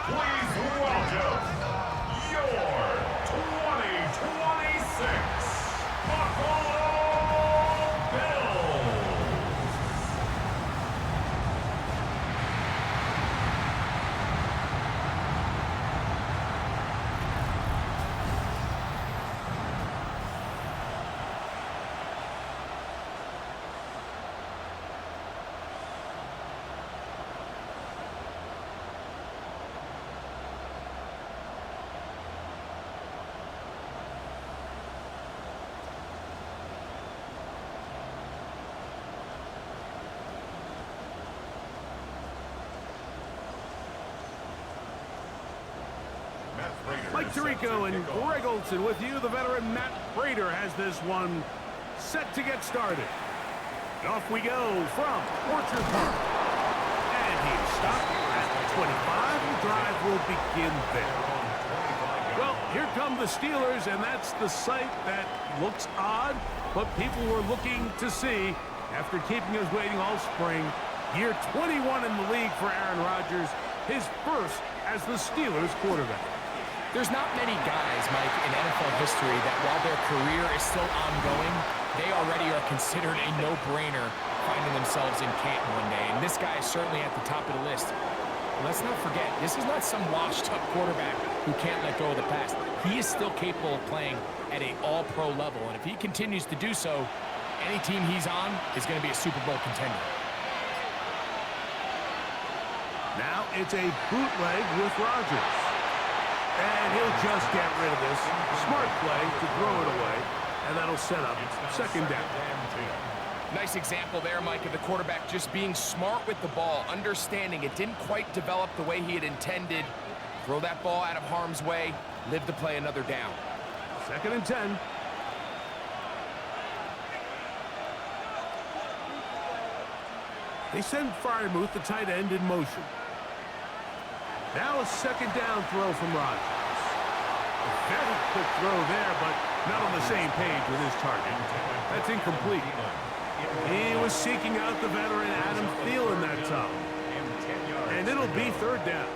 Please welcome your 2026 Buffalo Bills. Mike Tirico and Greg Olson with you. The veteran Matt Prater has this one set to get started. And off we go from Orchard Park. And he's stopped at 25. The drive will begin there. Well, here come the Steelers, and that's the sight that looks odd, but people were looking to see after keeping us waiting all spring. Year 21 in the league for Aaron Rodgers, his first as the Steelers quarterback. There's not many guys, Mike, in NFL history that while their career is still ongoing, they already are considered a no-brainer finding themselves in Canton one day. And this guy is certainly at the top of the list. And let's not forget, this is not some washed-up quarterback who can't let go of the past. He is still capable of playing at an all-pro level. And if he continues to do so, any team he's on is going to be a Super Bowl contender. Now it's a bootleg with Rodgers. And he'll just get rid of this. Smart play to throw it away. And that'll set up second down. Nice example there, Mike, of the quarterback just being smart with the ball, understanding it didn't quite develop the way he had intended. Throw that ball out of harm's way, live to play another down. Second and 10. They send Freiermuth, the tight end, in motion. Now a second down throw from Rodgers. A very quick throw there, but not on the same page with his target. That's incomplete. He was seeking out the veteran Adam Thielen that time. And it'll be third down.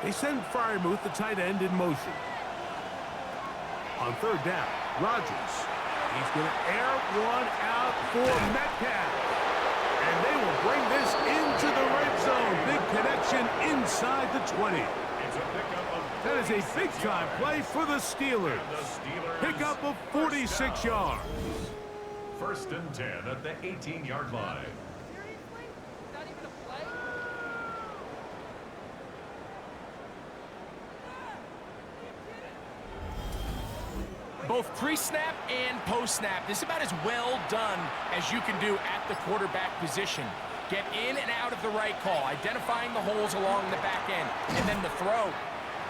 They send Freiermuth, the tight end, in motion. On third down, Rodgers. He's going to air one out for Metcalf. And they will bring this into the red zone. Big connection inside the 20. That is a big-time play for the Steelers. Pickup of 46 yards. First and 10 at the 18-yard line. Both pre-snap and post-snap. This is about as well done as you can do at the quarterback position. Get in and out of the right call, identifying the holes along the back end, and then the throw.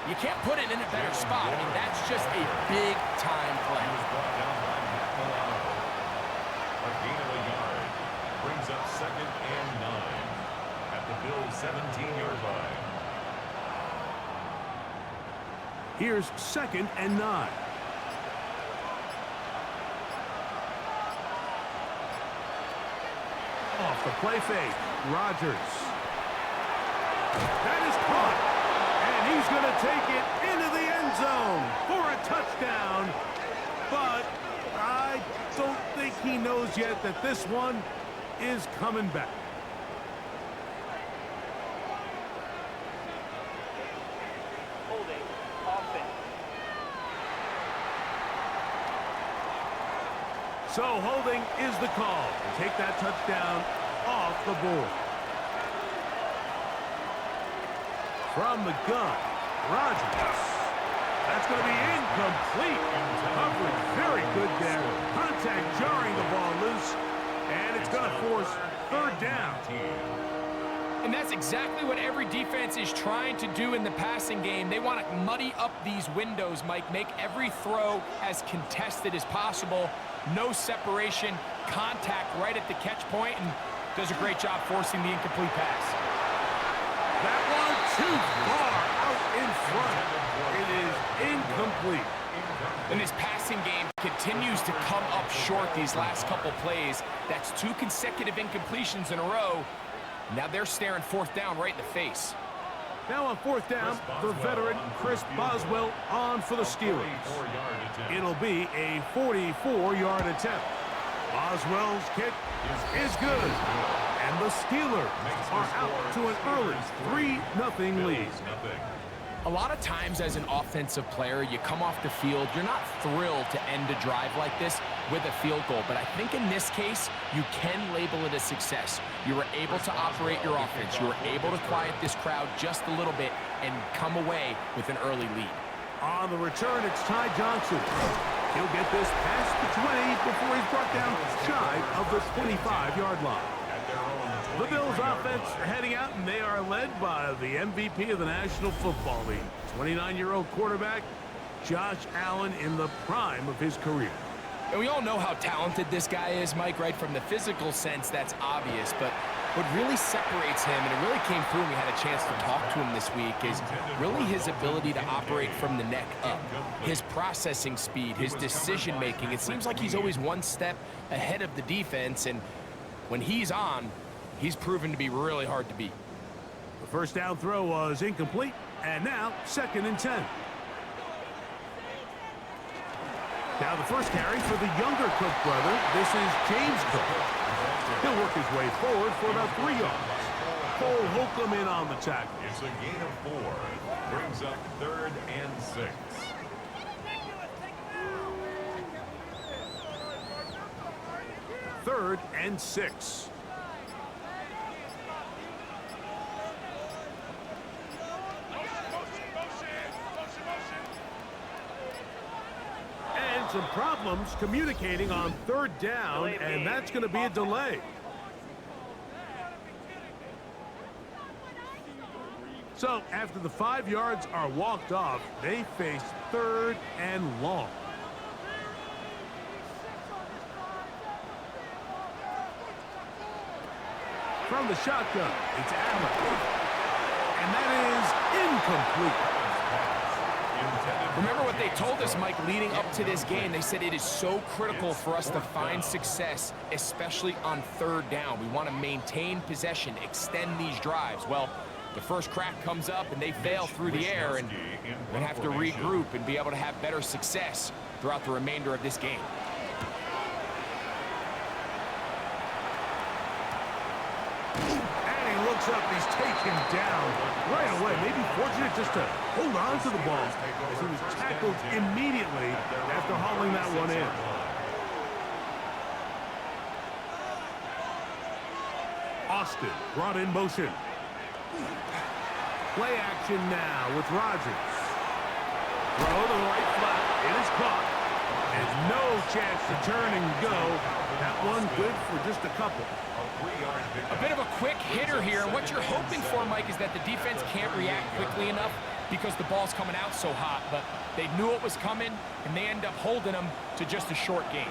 You can't put it in a better spot. I mean, that's just a big-time play. A gain of a yard brings up second and 9 at the Bills' 17-yard line. Here's second and 9. Off the play fake, Rodgers. That is caught, and he's going to take it into the end zone for a touchdown. But I don't think he knows yet that this one is coming back. Holding, offense. So holding is the call. Take that touchdown off the board. From the gun, Rodgers. That's going to be incomplete. Coverage very good there. Contact jarring the ball loose. And it's going to force third down. And that's exactly what every defense is trying to do in the passing game. They want to muddy up these windows, Mike, make every throw as contested as possible. No separation, contact right at the catch point, and does a great job forcing the incomplete pass. That one too far out in front. It is incomplete. And this passing game continues to come up short these last couple plays. That's 2 consecutive incompletions in a row. Now they're staring 4th down right in the face. Now on 4th down, the veteran Chris Boswell on for the Steelers. It'll be a 44-yard attempt. Boswell's kick is good. And the Steelers are out to an early 3-0 lead. A lot of times as an offensive player, you come off the field, you're not thrilled to end a drive like this with a field goal. But I think in this case, you can label it a success. You were able to operate your offense. You were able to quiet this crowd just a little bit and come away with an early lead. On the return, it's Ty Johnson. He'll get this past the 20 before he's brought down shy of the 25-yard line. The Bills offense heading out, and they are led by the MVP of the National Football League, 29-year-old quarterback Josh Allen in the prime of his career. And we all know how talented this guy is, Mike, right? From the physical sense, that's obvious. But what really separates him, and it really came through when we had a chance to talk to him this week, is really his ability to operate from the neck up. His processing speed, his decision-making. It seems like he's always one step ahead of the defense, and when he's on, he's proven to be really hard to beat. The first down throw was incomplete, and now 2nd and 10. Now the first carry for the younger Cook brother. This is James Cook. He'll work his way forward for about 3 yards. Cole Holcomb in on the tackle. It's a gain of 4. Brings up 3rd and 6. Third and 6. And some problems communicating on 3rd down, and that's going to be a delay. So after the 5 yards are walked off, they face 3rd and long. From the shotgun, it's Allen. And that is incomplete. Remember what they told us, Mike, leading up to this game. They said it is so critical for us to find success, especially on 3rd down. We want to maintain possession, extend these drives. Well, the first crack comes up and they fail through the air, and we have to regroup and be able to have better success throughout the remainder of this game. Looks up, he's taken down right away. Maybe fortunate just to hold on to the ball as he was tackled immediately after hauling that one in. Austin brought in motion. Play action now with Rodgers. Throw to the right flat. It is caught. And no chance to turn and go. That one good for just a couple. A bit of a quick hitter here, and what you're hoping for, Mike, is that the defense can't react quickly enough because the ball's coming out so hot, but they knew it was coming, and they end up holding them to just a short gain.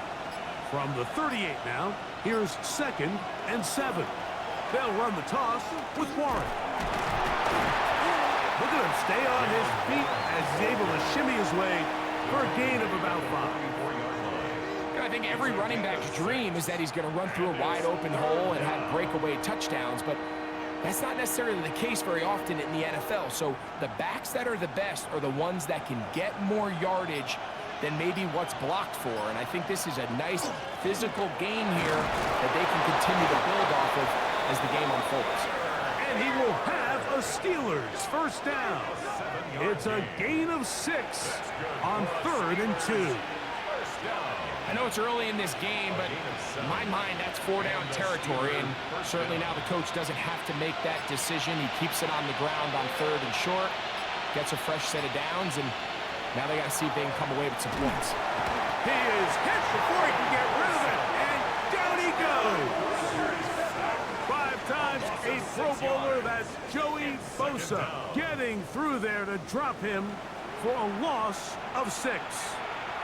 From the 38 now, here's 2nd and 7. They'll run the toss with Warren. Look at him stay on his feet as he's able to shimmy his way for a gain of about 5. I think every running back's dream is that he's going to run through a wide open hole and have breakaway touchdowns, but that's not necessarily the case very often in the NFL. So the backs that are the best are the ones that can get more yardage than maybe what's blocked for. And I think this is a nice physical gain here that they can continue to build off of as the game unfolds. And he will have a Steelers first down. It's a gain of 6 on 3rd and 2. I know it's early in this game, but in my mind, that's 4-down territory, and certainly now the coach doesn't have to make that decision. He keeps it on the ground on 3rd and short, gets a fresh set of downs, and now they got to see if they can come away with some points. He is hit before he can get rid of it, and down he goes. 5 times a Pro Bowler, that's Joey Bosa, getting through there to drop him for a loss of 6.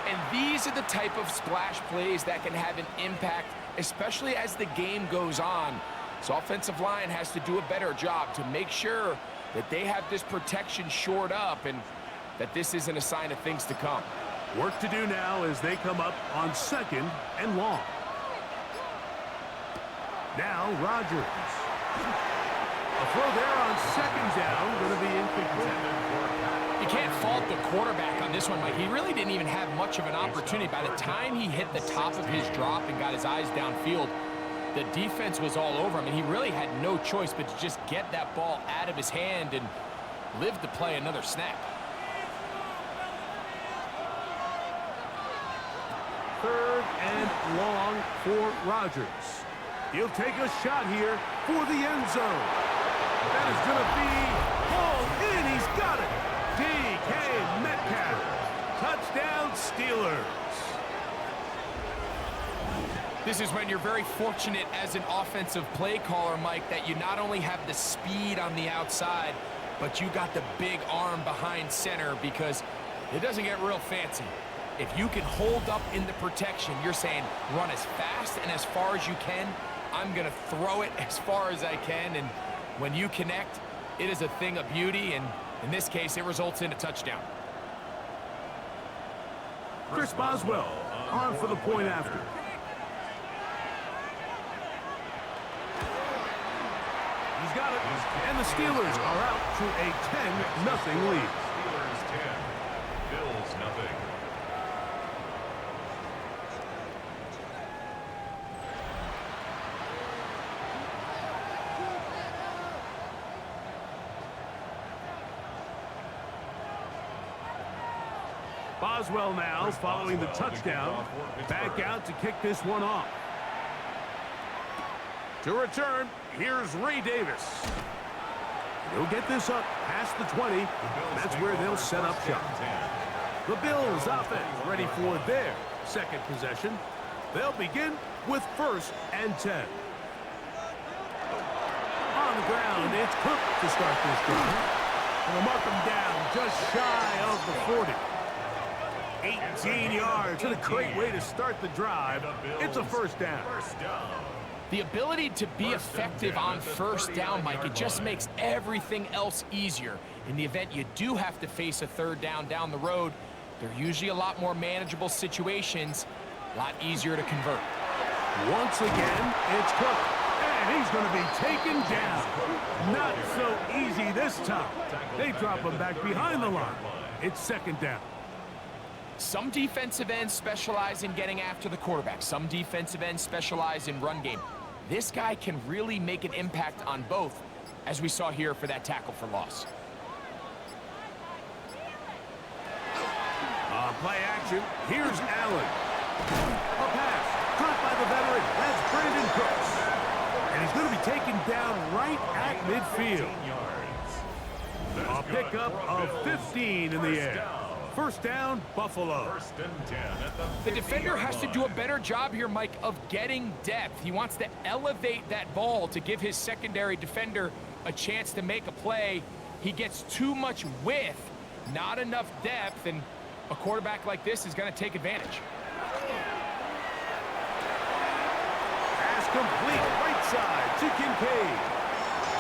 And these are the type of splash plays that can have an impact, especially as the game goes on. So offensive line has to do a better job to make sure that they have this protection shored up and that this isn't a sign of things to come. Work to do now as they come up on second and long. Now Rodgers. A throw there on second down, going to be incomplete. You can't fault the quarterback on this one, Mike. He really didn't even have much of an opportunity. By the time he hit the top of his drop and got his eyes downfield, the defense was all over him, and he really had no choice but to just get that ball out of his hand and live to play another snap. Third and long for Rodgers. He'll take a shot here for the end zone. That is going to be hauled in. He's got it. DK Metcalf. Touchdown Steelers. This is when you're very fortunate as an offensive play caller, Mike, that you not only have the speed on the outside, but you got the big arm behind center, because it doesn't get real fancy. If you can hold up in the protection, you're saying run as fast and as far as you can. I'm going to throw it as far as I can, and when you connect, it is a thing of beauty, and in this case, it results in a touchdown. Chris Boswell on for the point after. He's got it, and the Steelers are out to a 10-0 lead. Steelers 10, Bills nothing. Boswell now following the touchdown. Back out to kick this one off. To return, here's Ray Davis. He'll get this up past the 20. That's where they'll set up shop. The Bills offense ready for their second possession. They'll begin with first and 10. On the ground, it's Cook to start this drive. And they'll mark him down just shy of the 40. 18 yards. And a great way to start the drive. It's a first down. The ability to be effective on first down, Mike, it just makes everything else easier. In the event you do have to face a third down the road, they're usually a lot more manageable situations, a lot easier to convert. Once again, it's Cook. And he's going to be taken down. Not so easy this time. They drop him back behind the line. It's second down. Some defensive ends specialize in getting after the quarterback. Some defensive ends specialize in run game. This guy can really make an impact on both, as we saw here for that tackle for loss. Play action. Here's Allen. A pass. Caught by the veteran. That's Brandon Cooks. And he's going to be taken down right at midfield. A pickup of 15 in the air. First down, Buffalo. First and 10 at The defender has to do a better job here, Mike, of getting depth. He wants to elevate that ball to give his secondary defender a chance to make a play. He gets too much width, not enough depth, and a quarterback like this is going to take advantage. Pass complete, right side to Kincaid.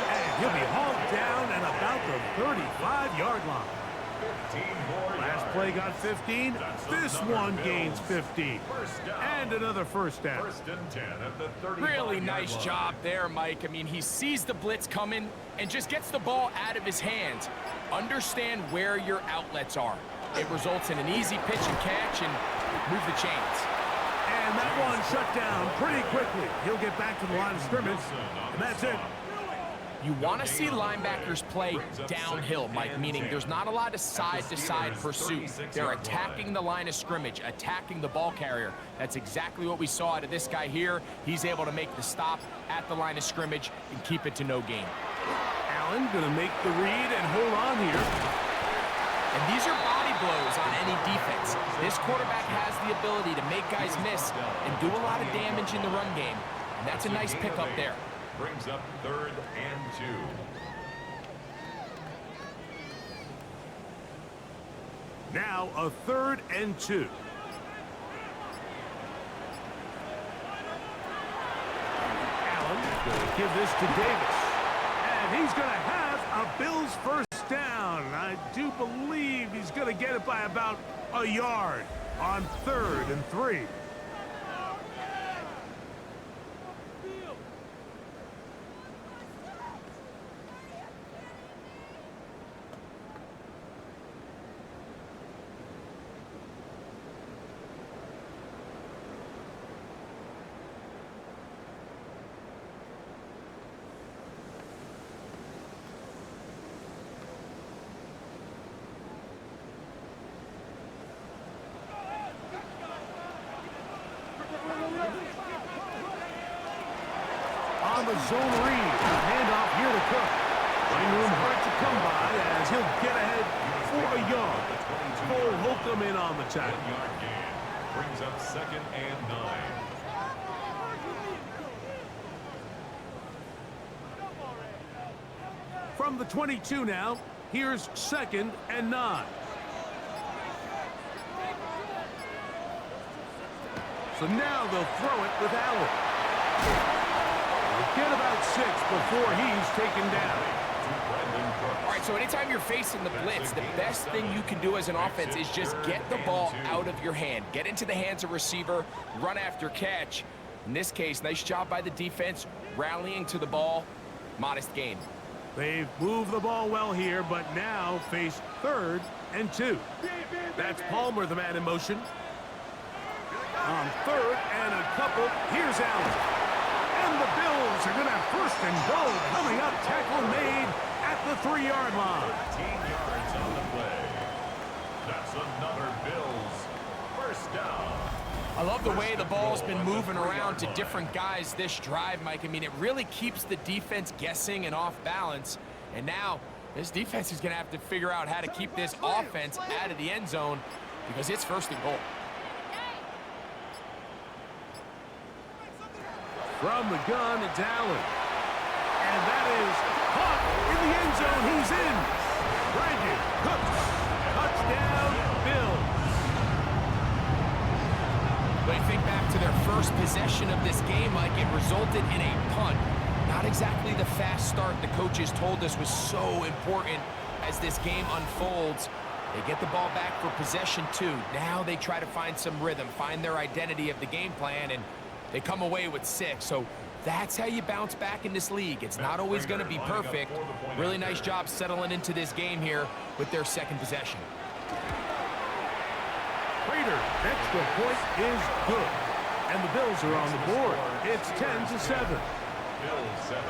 And he'll be hauled down at about the 35-yard line. Last play got 15. This one gains 15. And another first down. First and 10 at the 35. Really nice job there, Mike. I mean, he sees the blitz coming and just gets the ball out of his hands. Understand where your outlets are. It results in an easy pitch and catch and move the chains. And that one shut down pretty quickly. He'll get back to the line of scrimmage, and that's it. You want to see linebackers play downhill, Mike, meaning there's not a lot of side-to-side pursuit. They're attacking the line of scrimmage, attacking the ball carrier. That's exactly what we saw out of this guy here. He's able to make the stop at the line of scrimmage and keep it to no gain. Allen going to make the read and hold on here. And these are body blows on any defense. This quarterback has the ability to make guys miss and do a lot of damage in the run game. And that's a nice pickup there. Brings up third and 2. Now a third and 2. Allen going to give this to Davis. And he's going to have a Bills first down. I do believe he's going to get it by about a yard. on 3rd and 3. On the zone read, handoff here to Cook. Running room hard to come by as he'll get ahead for a yard. Cole Holcomb in on the tackle. 1-yard gain. Brings up 2nd and 9. From the 22 now, here's 2nd and 9. So now they'll throw it with Allen. Get about 6 before he's taken down. All right, so anytime you're facing the blitz, the best thing you can do as an offense is just get the ball out of your hand. Get into the hands of receiver, run after catch. In this case, nice job by the defense, rallying to the ball. Modest gain. They've moved the ball well here, but now face 3rd and 2. That's Palmer, the man in motion. On 3rd and a couple, here's Allen. And the Bills are going to have 1st and goal coming up. Tackle made at the 3-yard line. 13 yards on the play. That's another Bills 1st down. I love the way the ball's been moving around to different guys this drive, Mike. I mean, it really keeps the defense guessing and off balance. And now this defense is going to have to figure out how to keep this offense out of the end zone because it's 1st and goal. From the gun, it's Allen. And that is caught in the end zone. He's in. Brandon Cooks. Touchdown, Bills. But you think back to their first possession of this game, Mike, it resulted in a punt. Not exactly the fast start the coaches told us was so important as this game unfolds. They get the ball back for possession 2. Now they try to find some rhythm, find their identity of the game plan, and they come away with 6. So that's how you bounce back in this league. It's not always going to be perfect. Really nice job settling into this game here with their 2nd possession. Prater, extra point is good. And the Bills are on the board. It's 10-7. Bills 7.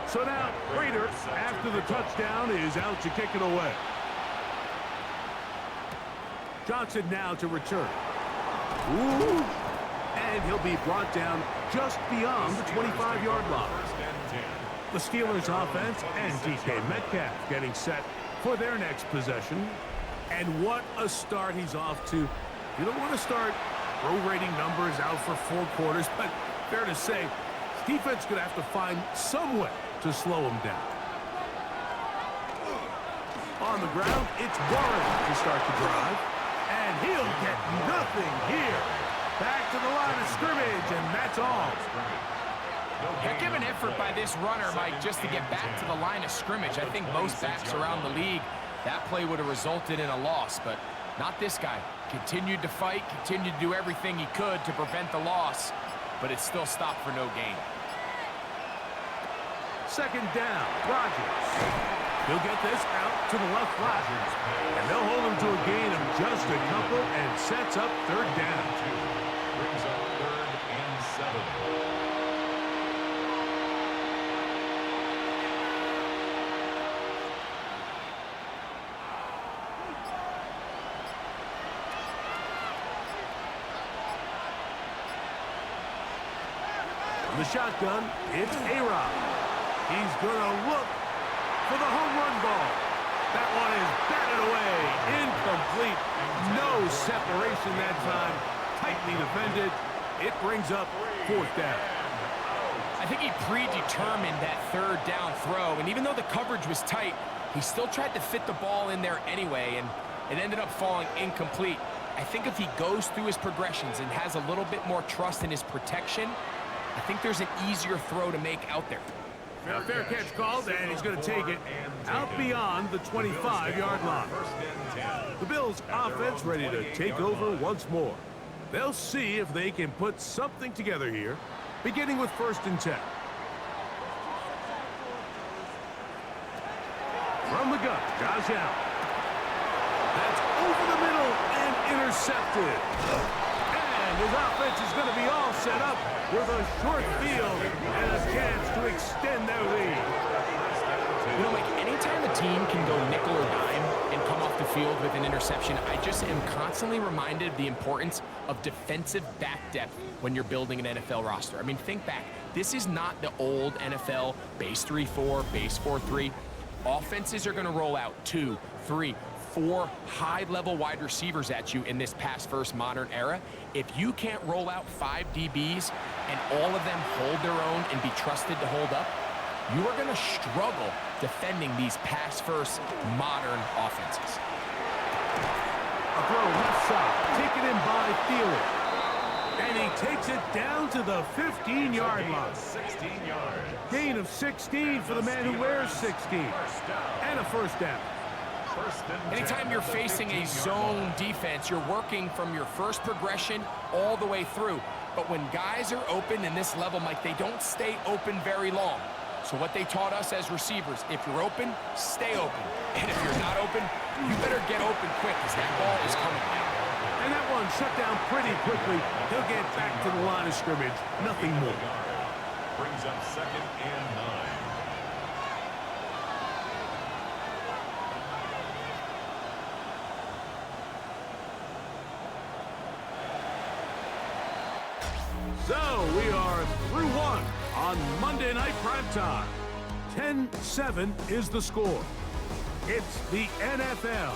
So now, Prater, after the touchdown, is out to kick it away. Johnson now to return. Ooh. And he'll be brought down just beyond the 25-yard line. The Steelers offense and DK Metcalf getting set for their next possession. And what a start he's off to. You don't want to start prorating numbers out for 4 quarters, but fair to say, defense could have to find some way to slow him down. On the ground, it's Warren to start the drive. And he'll get nothing here. Back to the line of scrimmage, and that's all. Heck of an effort by this runner, Mike, just to get back to the line of scrimmage. I think most backs around the league, that play would have resulted in a loss, but not this guy. Continued to fight, continued to do everything he could to prevent the loss, but it still stopped for no gain. 2nd down, Rodgers. He'll get this out to the left flat. And they'll hold him to a gain of just a couple and sets up 3rd down. Brings up 3rd and 7. From the shotgun, it's A-Rod. He's going to look for the home run ball. That one is batted away. Incomplete. No separation that time. Tightly defended. It brings up 4th down. I think he predetermined that 3rd down throw, and even though the coverage was tight, he still tried to fit the ball in there anyway, and it ended up falling incomplete. I think if he goes through his progressions and has a little bit more trust in his protection, I think there's an easier throw to make out there. A fair catch called, and he's going to take it out beyond the 25-yard line. The Bills' offense ready to take over once more. They'll see if they can put something together here, beginning with 1st and 10. From the gun, Josh Allen. That's over the middle and intercepted. And his offense is going to be all set up with a short field and a chance to extend their lead. You know, Mike, anytime a team can go nickel or dime and come off the field with an interception, I just am constantly reminded of the importance of defensive back depth when you're building an NFL roster. I mean, think back. This is not the old NFL base 3-4, base 4-3. Offenses are going to roll out 2, 3, 4 high-level wide receivers at you in this pass-first modern era. If you can't roll out 5 DBs and all of them hold their own and be trusted to hold up, you are going to struggle defending these pass-first modern offenses. A throw left side, taken in by Thielen. And he takes it down to the 15-yard line. 16 yards. Gain of 16 for the man who wears 16. And a first down. Anytime you're facing a zone defense, you're working from your first progression all the way through. But when guys are open in this level, Mike, they don't stay open very long. So what they taught us as receivers, if you're open, stay open. And if you're not open, you better get open quick because that ball is coming down. And that one shut down pretty quickly. He'll get back to the line of scrimmage. Nothing more. Brings up 2nd and 9. So we are through one on Monday Night Primetime. 10-7 is the score. It's the NFL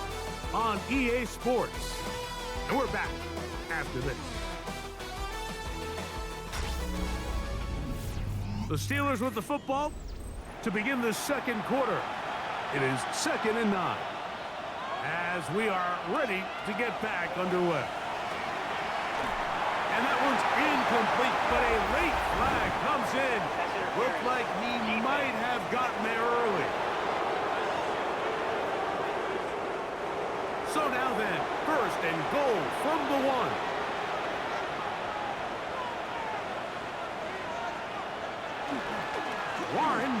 on EA Sports. And we're back after this. The Steelers with the football to begin the second quarter. It is 2nd and 9 as we are ready to get back underway. And that one's incomplete, but a late flag comes in. Looked like he might have gotten there early. So now then, 1st and goal from the 1. Warren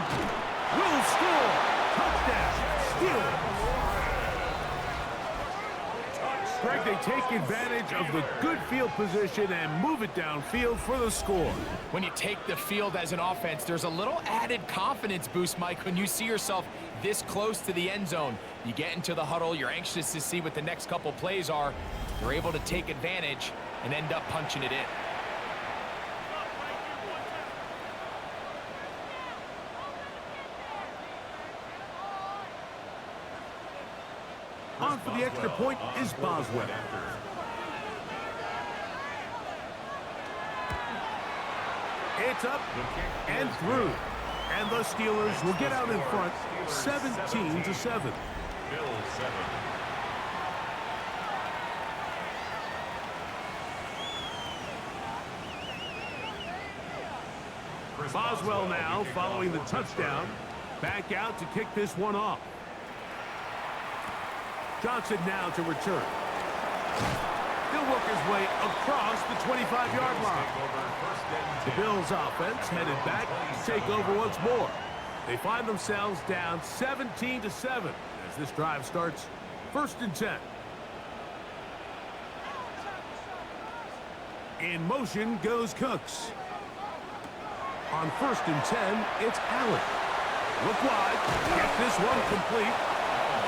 will score. Touchdown, Steelers. Greg, they take advantage of the good field position and move it downfield for the score. When you take the field as an offense, there's a little added confidence boost, Mike, when you see yourself this close to the end zone. You get into the huddle, you're anxious to see what the next couple plays are. You're able to take advantage and end up punching it in. On for the extra point is Boswell. It's up and through. And the Steelers will get out in front 17-7. Bills 7. Boswell now following the touchdown. Back out to kick this one off. Johnson now to return. He'll work his way across the 25-yard line. The Bills offense headed back to take over once more. They find themselves down 17-7 as this drive starts 1st and 10. In motion goes Cooks. On 1st and 10, it's Allen. Look wide. Get this one complete.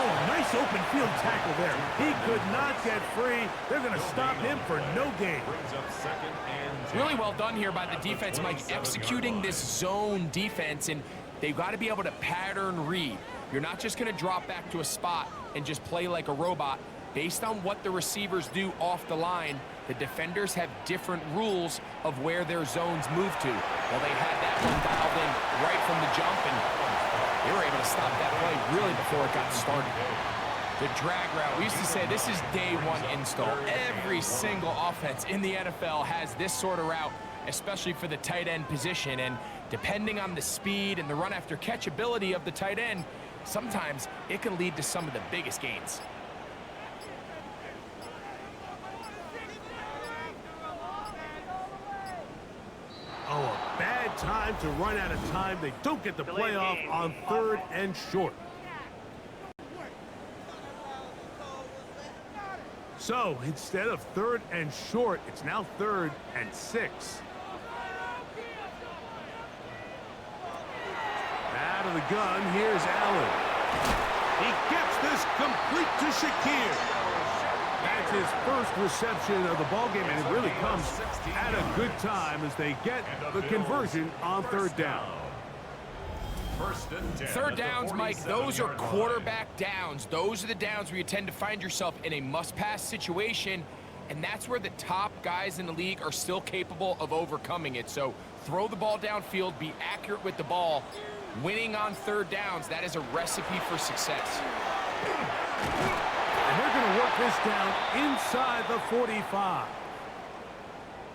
Oh, nice open field tackle there. He could not get free. They're going to stop him for no gain. Brings up 2nd and 10. Really well done here by the defense, Mike, executing this zone defense, and they've got to be able to pattern read. You're not just going to drop back to a spot and just play like a robot. Based on what the receivers do off the line, the defenders have different rules of where their zones move to. Well, they had that one dialed in right from the jump, and they were able to stop that play really before it got started. The drag route. We used to say this is day one install. Every single offense in the NFL has this sort of route, especially for the tight end position. And depending on the speed and the run after catch ability of the tight end, sometimes it can lead to some of the biggest gains. Oh, a bad time to run out of time. They don't get the playoff on 3rd and short. So instead of 3rd and short, it's now 3rd and 6. Out of the gun, here's Allen. He gets this complete to Shakir. That's his first reception of the ballgame, and it really comes at a good time as they get the conversion on 3rd down. 3rd downs, Mike, those are quarterback downs. Those are the downs where you tend to find yourself in a must-pass situation, and that's where the top guys in the league are still capable of overcoming it. So throw the ball downfield, be accurate with the ball. Winning on 3rd downs, that is a recipe for success. And they're going to work this down inside the 45.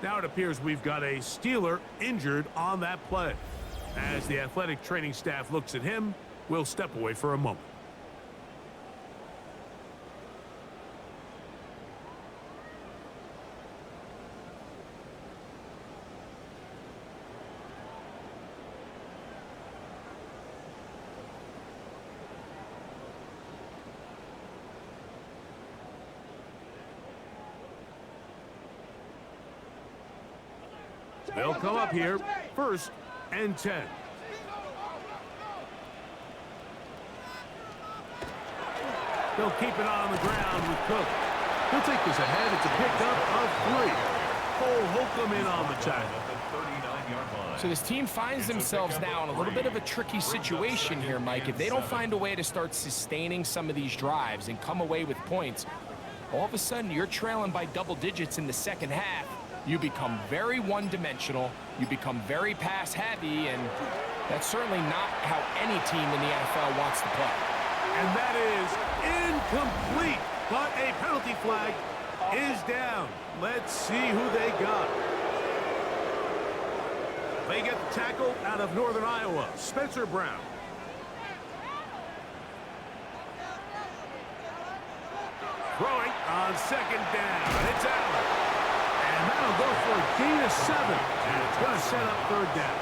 Now it appears we've got a Steeler injured on that play. As the athletic training staff looks at him, we'll step away for a moment. They'll come up here, 1st and 10. They'll keep it on the ground with Cook. He'll take this ahead. It's a pickup of 3. Cole Holcomb in on the tackle. So this team finds themselves now in a little bit of a tricky situation here, Mike. If they don't find a way to start sustaining some of these drives and come away with points, all of a sudden you're trailing by double digits in the 2nd half. You become very one-dimensional, you become very pass-heavy, and that's certainly not how any team in the NFL wants to play. And that is incomplete, but a penalty flag is down. Let's see who they got. They get the tackle out of Northern Iowa, Spencer Brown. Throwing on 2nd down, it's Allen. And that'll go for a gain of 7, and it's going to set up 3rd down.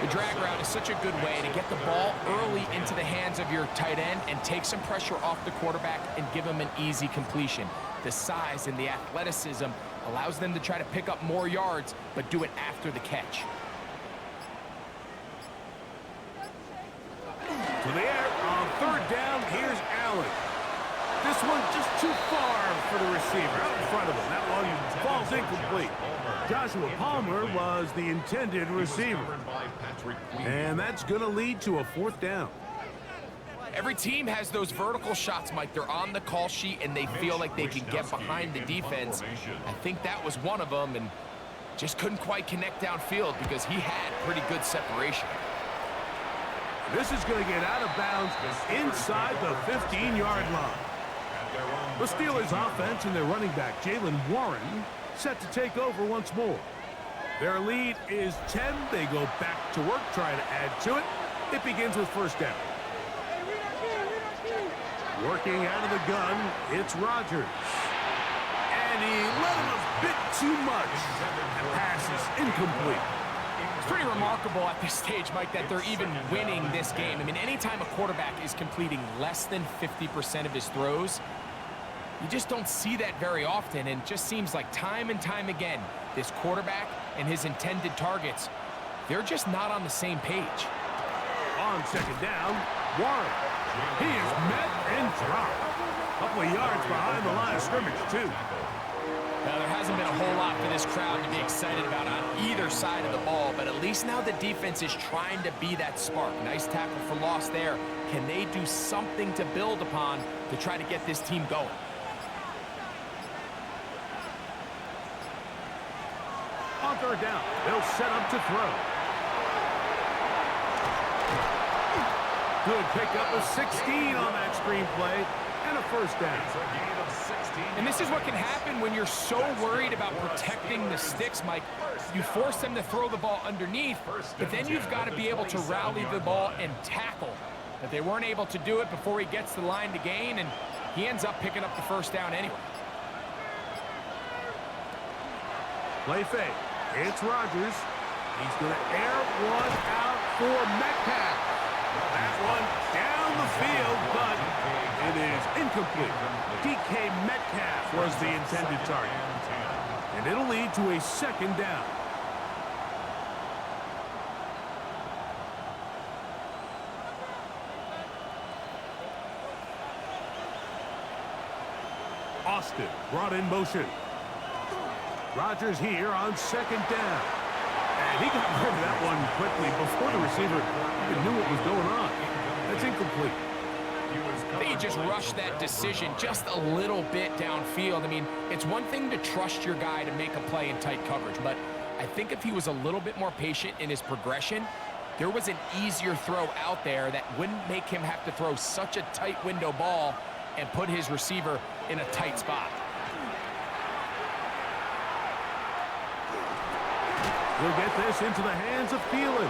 The drag route is such a good way to get the ball early into the hands of your tight end and take some pressure off the quarterback and give him an easy completion. The size and the athleticism allows them to try to pick up more yards, but do it after the catch. To the air on 3rd down, here's Allen. This one just too far for the receiver out in front of him. That one falls incomplete. Joshua Palmer was the intended receiver. And that's going to lead to a 4th down. Every team has those vertical shots, Mike. They're on the call sheet, and they feel like they can get behind the defense. I think that was one of them, and just couldn't quite connect downfield because he had pretty good separation. This is going to get out of bounds inside the 15-yard line. The Steelers offense and their running back, Jalen Warren, set to take over once more. Their lead is 10. They go back to work, trying to add to it. It begins with 1st down. Working out of the gun, it's Rodgers. And he let him a bit too much. The pass is incomplete. It's pretty remarkable at this stage, Mike, that they're even winning this game. I mean, anytime a quarterback is completing less than 50% of his throws, you just don't see that very often, and it just seems like time and time again, this quarterback and his intended targets, they're just not on the same page. On 2nd down, Warren. He is met and dropped. A couple of yards behind the line of scrimmage, too. Now, there hasn't been a whole lot for this crowd to be excited about on either side of the ball, but at least now the defense is trying to be that spark. Nice tackle for loss there. Can they do something to build upon to try to get this team going? On 3rd down, they'll set up to throw. Good pickup of 16 on that screenplay and a first down. It's a gain of 16. And this is what can happen when you're so worried about protecting the sticks, Mike. You force them to throw the ball underneath, but then you've got to be able to rally the ball and tackle. But they weren't able to do it before he gets the line to gain, and he ends up picking up the first down anyway. Play fake. It's Rodgers. He's going to air one out for Metcalf. That one down the field, but it is incomplete. DK Metcalf was the intended target. And it'll lead to a second down. Austin brought in motion. Rodgers here on second down. And he got rid of that one quickly before the receiver even knew what was going on. That's incomplete. They just rushed that decision just a little bit downfield. I mean, it's one thing to trust your guy to make a play in tight coverage, but I think if he was a little bit more patient in his progression, there was an easier throw out there that wouldn't make him have to throw such a tight window ball and put his receiver in a tight spot. He'll get this into the hands of Thielen.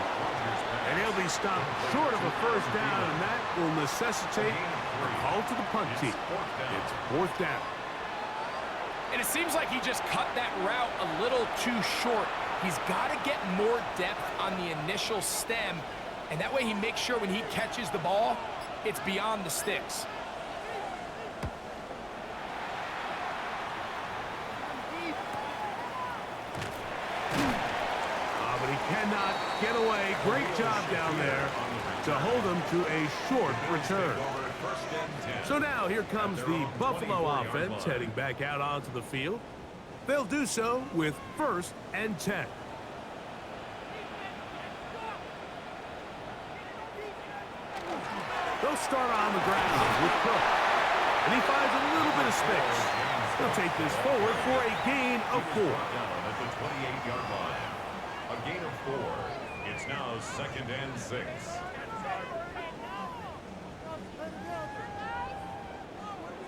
And he'll be stopped short of a first down, and that will necessitate a call to the punt team. It's fourth down. And it seems like he just cut that route a little too short. He's got to get more depth on the initial stem, and that way he makes sure when he catches the ball, it's beyond the sticks. But he cannot get away. Great job down there to hold him to a short return. So now here comes the Buffalo offense heading back out onto the field. They'll do so with 1st and 10. They'll start on the ground with Cook. And he finds a little bit of space. They'll take this forward for a gain of 4. Down at the 28-yard line. A gain of 4. It's now 2nd and 6.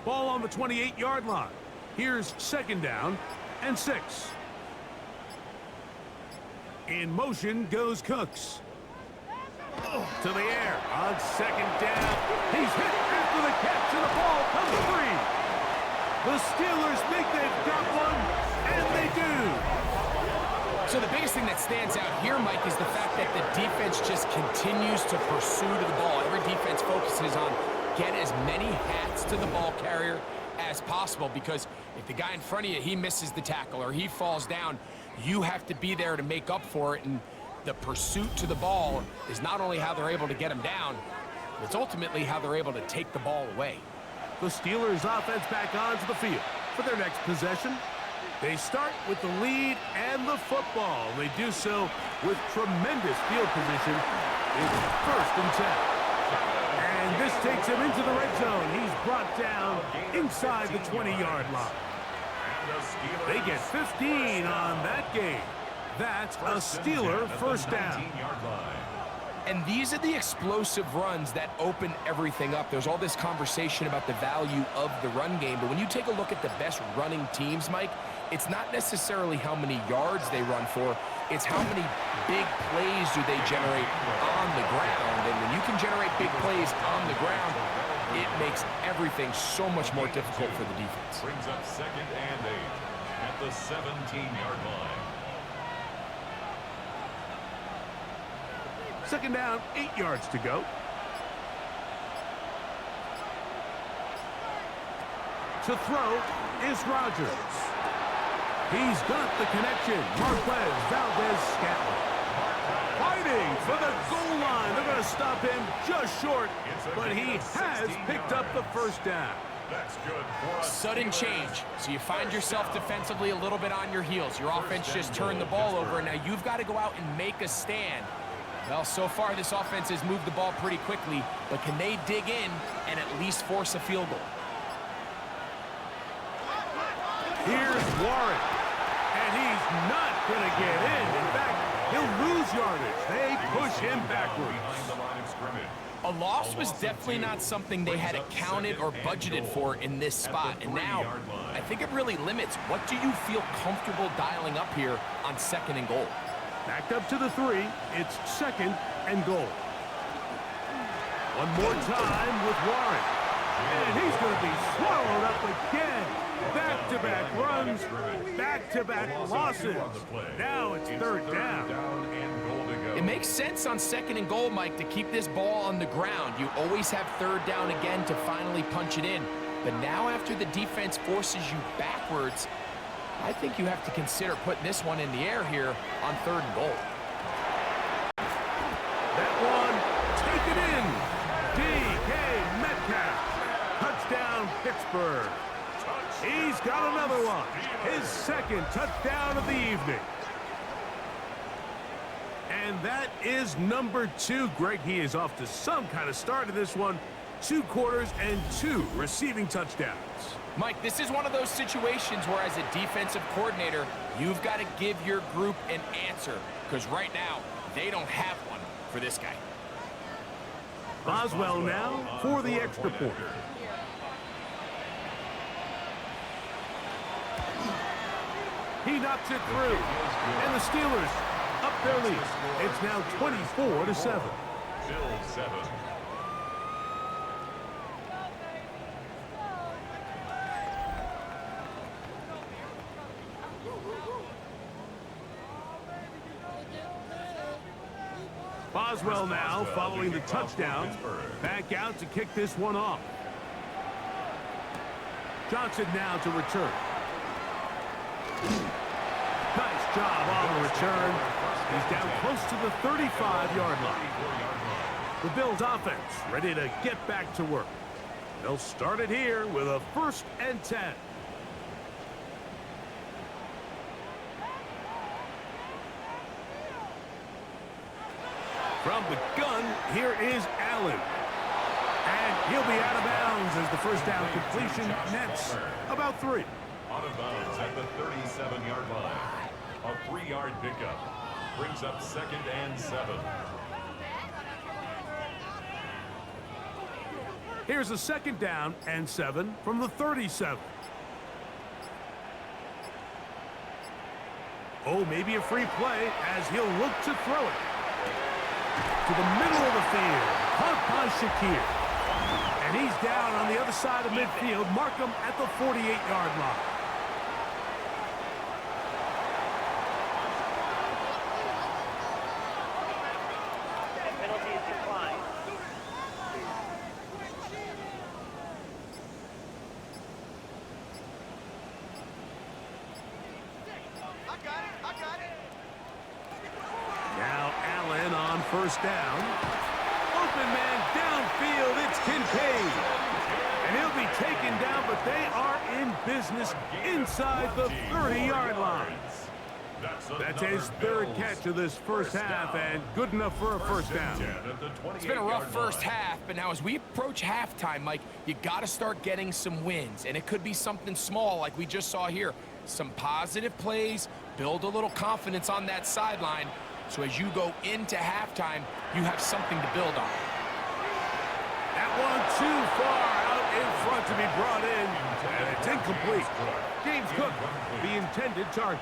Ball on the 28-yard line. Here's 2nd down and 6. In motion goes Cooks. To the air on 2nd down. He's hit after the catch, and the ball comes free. The Steelers think they've got one, and they do. So the biggest thing that stands out here, Mike, is the fact that the defense just continues to pursue to the ball. Every defense focuses on get as many hats to the ball carrier as possible, because if the guy in front of you, he misses the tackle or he falls down, you have to be there to make up for it. And the pursuit to the ball is not only how they're able to get him down, it's ultimately how they're able to take the ball away. The Steelers offense back onto the field for their next possession. They start with the lead and the football. They do so with tremendous field position. It's 1st and 10. And this takes him into the red zone. He's brought down inside the 20-yard line. They get 15 on that game. That's a Steeler first down. And these are the explosive runs that open everything up. There's all this conversation about the value of the run game, but when you take a look at the best running teams, Mike, it's not necessarily how many yards they run for, it's how many big plays do they generate on the ground. And when you can generate big plays on the ground, it makes everything so much more difficult for the defense. Brings up 2nd and 8 at the 17-yard line. 2nd down, 8 yards to go. To throw is Rodgers. He's got the connection. Marquez Valdez-Scantling fighting for the goal line. They're going to stop him just short, but he has picked up the first down. That's good for us. Sudden change. So you find yourself defensively a little bit on your heels. Your offense just turned the ball over, and now you've got to go out and make a stand. Well, so far this offense has moved the ball pretty quickly, but can they dig in and at least force a field goal? Here's Warren, and he's not going to get in. In fact, he'll lose yardage. They push him backwards. Behind the line of scrimmage. A loss was definitely not something they had accounted or budgeted for in this spot. And now, I think it really limits. What do you feel comfortable dialing up here on 2nd and goal? Backed up to the 3. It's 2nd and goal. One more time with Warren. And he's going to be swallowed up again. Back-to-back runs, back-to-back losses. Now it's 3rd down. It makes sense on 2nd and goal, Mike, to keep this ball on the ground. You always have 3rd down again to finally punch it in. But now after the defense forces you backwards, I think you have to consider putting this one in the air here on 3rd and goal. That one, take it in. DK Metcalf. Touchdown, Pittsburgh. He's got another one. His 2nd touchdown of the evening. And that is number 2. Greg, he is off to some kind of start of this one. 2 quarters and 2 receiving touchdowns. Mike, this is one of those situations where as a defensive coordinator, you've got to give your group an answer. Because right now, they don't have one for this guy. Boswell now for the extra point. He knocks it through. And the Steelers up their lead. It's now 24-7. Bill 7. Boswell now following the touchdown. Back out to kick this one off. Johnson now to return. Nice job on the return. He's down close to the 35-yard line. The Bills offense ready to get back to work. They'll start it here with a 1st and 10. From the gun, here is Allen. And he'll be out of bounds as the 1st down completion nets about 3. Out of bounds at the 37-yard line. A 3-yard pickup. Brings up 2nd and 7. Here's a 2nd down and 7 from the 37. Oh, maybe a free play as he'll look to throw it. To the middle of the field. Caught by Shakir. And he's down on the other side of midfield. Mark him at the 48-yard line. Penalty is declined. I got it. Now Allen on 1st down. Open man downfield. It's Kincaid. And he'll be taken down, but they are in business inside the 30-yard line. That's his 3rd catch of this 1st half, and good enough for a 1st down. It's been a rough 1st half, but now as we approach halftime, Mike, you got to start getting some wins. And it could be something small like we just saw here. Some positive plays, build a little confidence on that sideline. So as you go into halftime, you have something to build on. That one too far out in front to be brought in, and it's incomplete. James Cook, the intended target.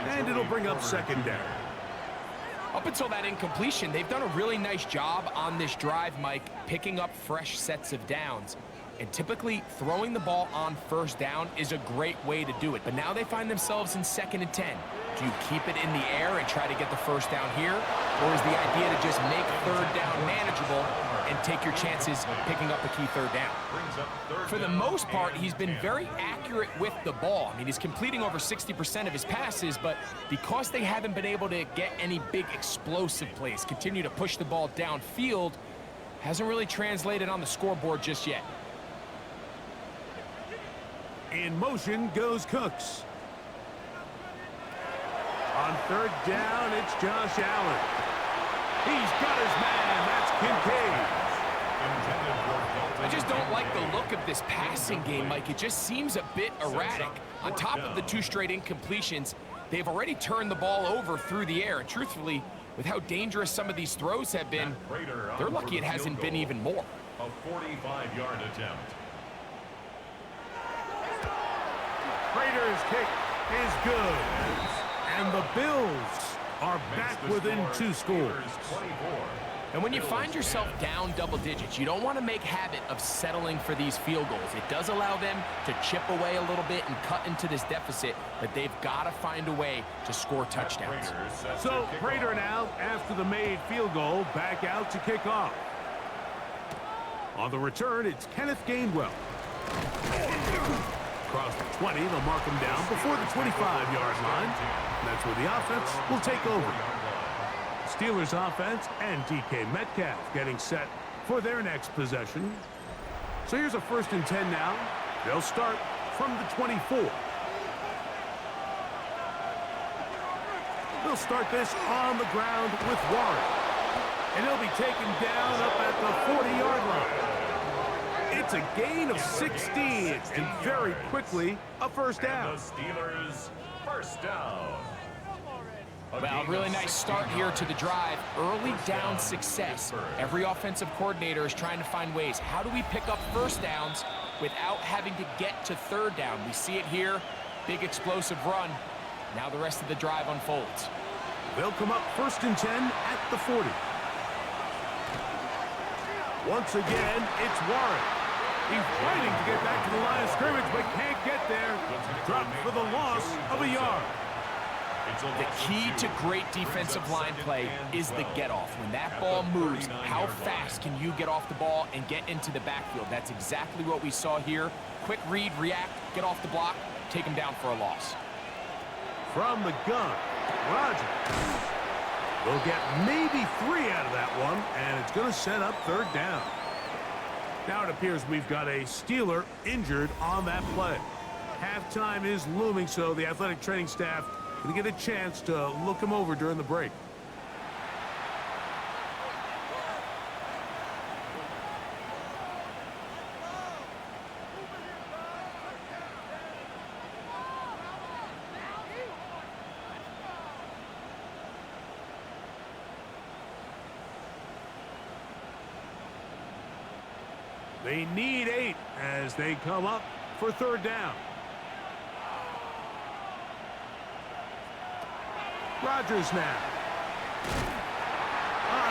And it'll bring up 2nd down. Up until that incompletion, they've done a really nice job on this drive, Mike, picking up fresh sets of downs. And typically, throwing the ball on 1st down is a great way to do it. But now they find themselves in 2nd and 10. Do you keep it in the air and try to get the 1st down here? Or is the idea to just make 3rd down manageable and take your chances picking up a key 3rd down? For the most part, he's been very accurate with the ball. I mean, he's completing over 60% of his passes, but because they haven't been able to get any big explosive plays, continue to push the ball downfield, hasn't really translated on the scoreboard just yet. In motion goes Cooks. On 3rd down, it's Josh Allen. He's got his man. That's Kincaid. I just don't like the look of this passing game, Mike. It just seems a bit erratic. On top of the 2 straight incompletions, they've already turned the ball over through the air. And truthfully, With how dangerous some of these throws have been, they're lucky it hasn't been even more. A 45-yard attempt. Raiders' kick is good. And the Bills are back within 2 scores. 24. And when you find yourself down double digits, you don't want to make habit of settling for these field goals. It does allow them to chip away a little bit and cut into this deficit, but they've got to find a way to score touchdowns. So Raider now, after the made field goal, back out to kick off. On the return, it's Kenneth Gainwell. Across the 20, they'll mark him down before the 25-yard line. And that's where the offense will take over. Steelers offense and DK Metcalf getting set for their next possession. So here's a 1st and 10 now. They'll start from the 24. They'll start this on the ground with Warren. And he'll be taken down up at the 40-yard line. It's a gain of 16, and very quickly, a 1st down. And the Steelers, 1st down. Well, really nice start here to the drive. Early down success. Every offensive coordinator is trying to find ways. How do we pick up 1st downs without having to get to 3rd down? We see it here. Big explosive run. Now the rest of the drive unfolds. They'll come up 1st and 10 at the 40. Once again, it's Warren. He's fighting to get back to the line of scrimmage, but can't get there. Dropped for the loss of a yard. The key to great defensive line play is the get-off. When that ball moves, how fast can you get off the ball and get into the backfield? That's exactly what we saw here. Quick read, react, get off the block, take him down for a loss. From the gun, Rodgers. They'll get maybe 3 out of that one, and it's going to set up 3rd down. Now it appears we've got a Steeler injured on that play. Halftime is looming, so the athletic training staff going to get a chance to look him over during the break. They need 8 as they come up for 3rd down. Rodgers now.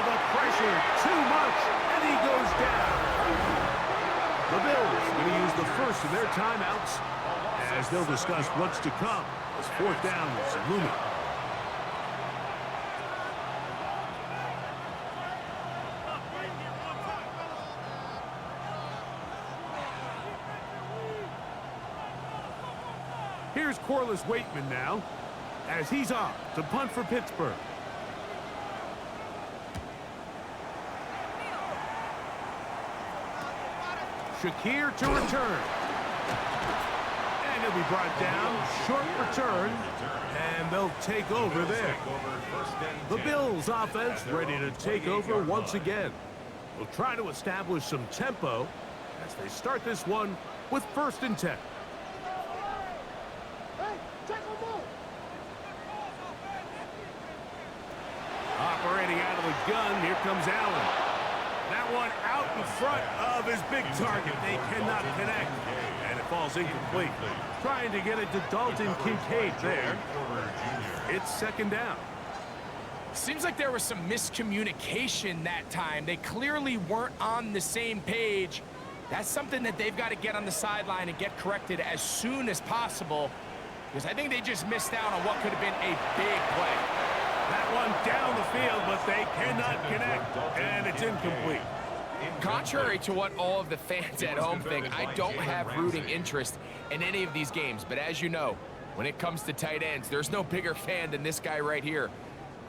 The pressure, too much, and he goes down. The Bills going to use the first of their timeouts as they'll discuss what's to come as 4th down is looming. Here's Corliss Waitman now, as he's off to punt for Pittsburgh. Shakir to return. And he'll be brought down. Short return. And they'll take over there. The Bills offense ready to take over once again. They'll try to establish some tempo as they start this one with 1st and 10. Operating out of the gun, here comes Allen. That one out in front of his big target. They cannot connect, and it falls incomplete. Trying to get it to Dalton Kincaid there. It's 2nd down. Seems like there was some miscommunication that time. They clearly weren't on the same page. That's something that they've got to get on the sideline and get corrected as soon as possible, because I think they just missed out on what could have been a big play. That one down the field, but they cannot connect, and it's incomplete. Contrary to what all of the fans at home think, I don't have rooting interest in any of these games. But as you know, when it comes to tight ends, there's no bigger fan than this guy right here.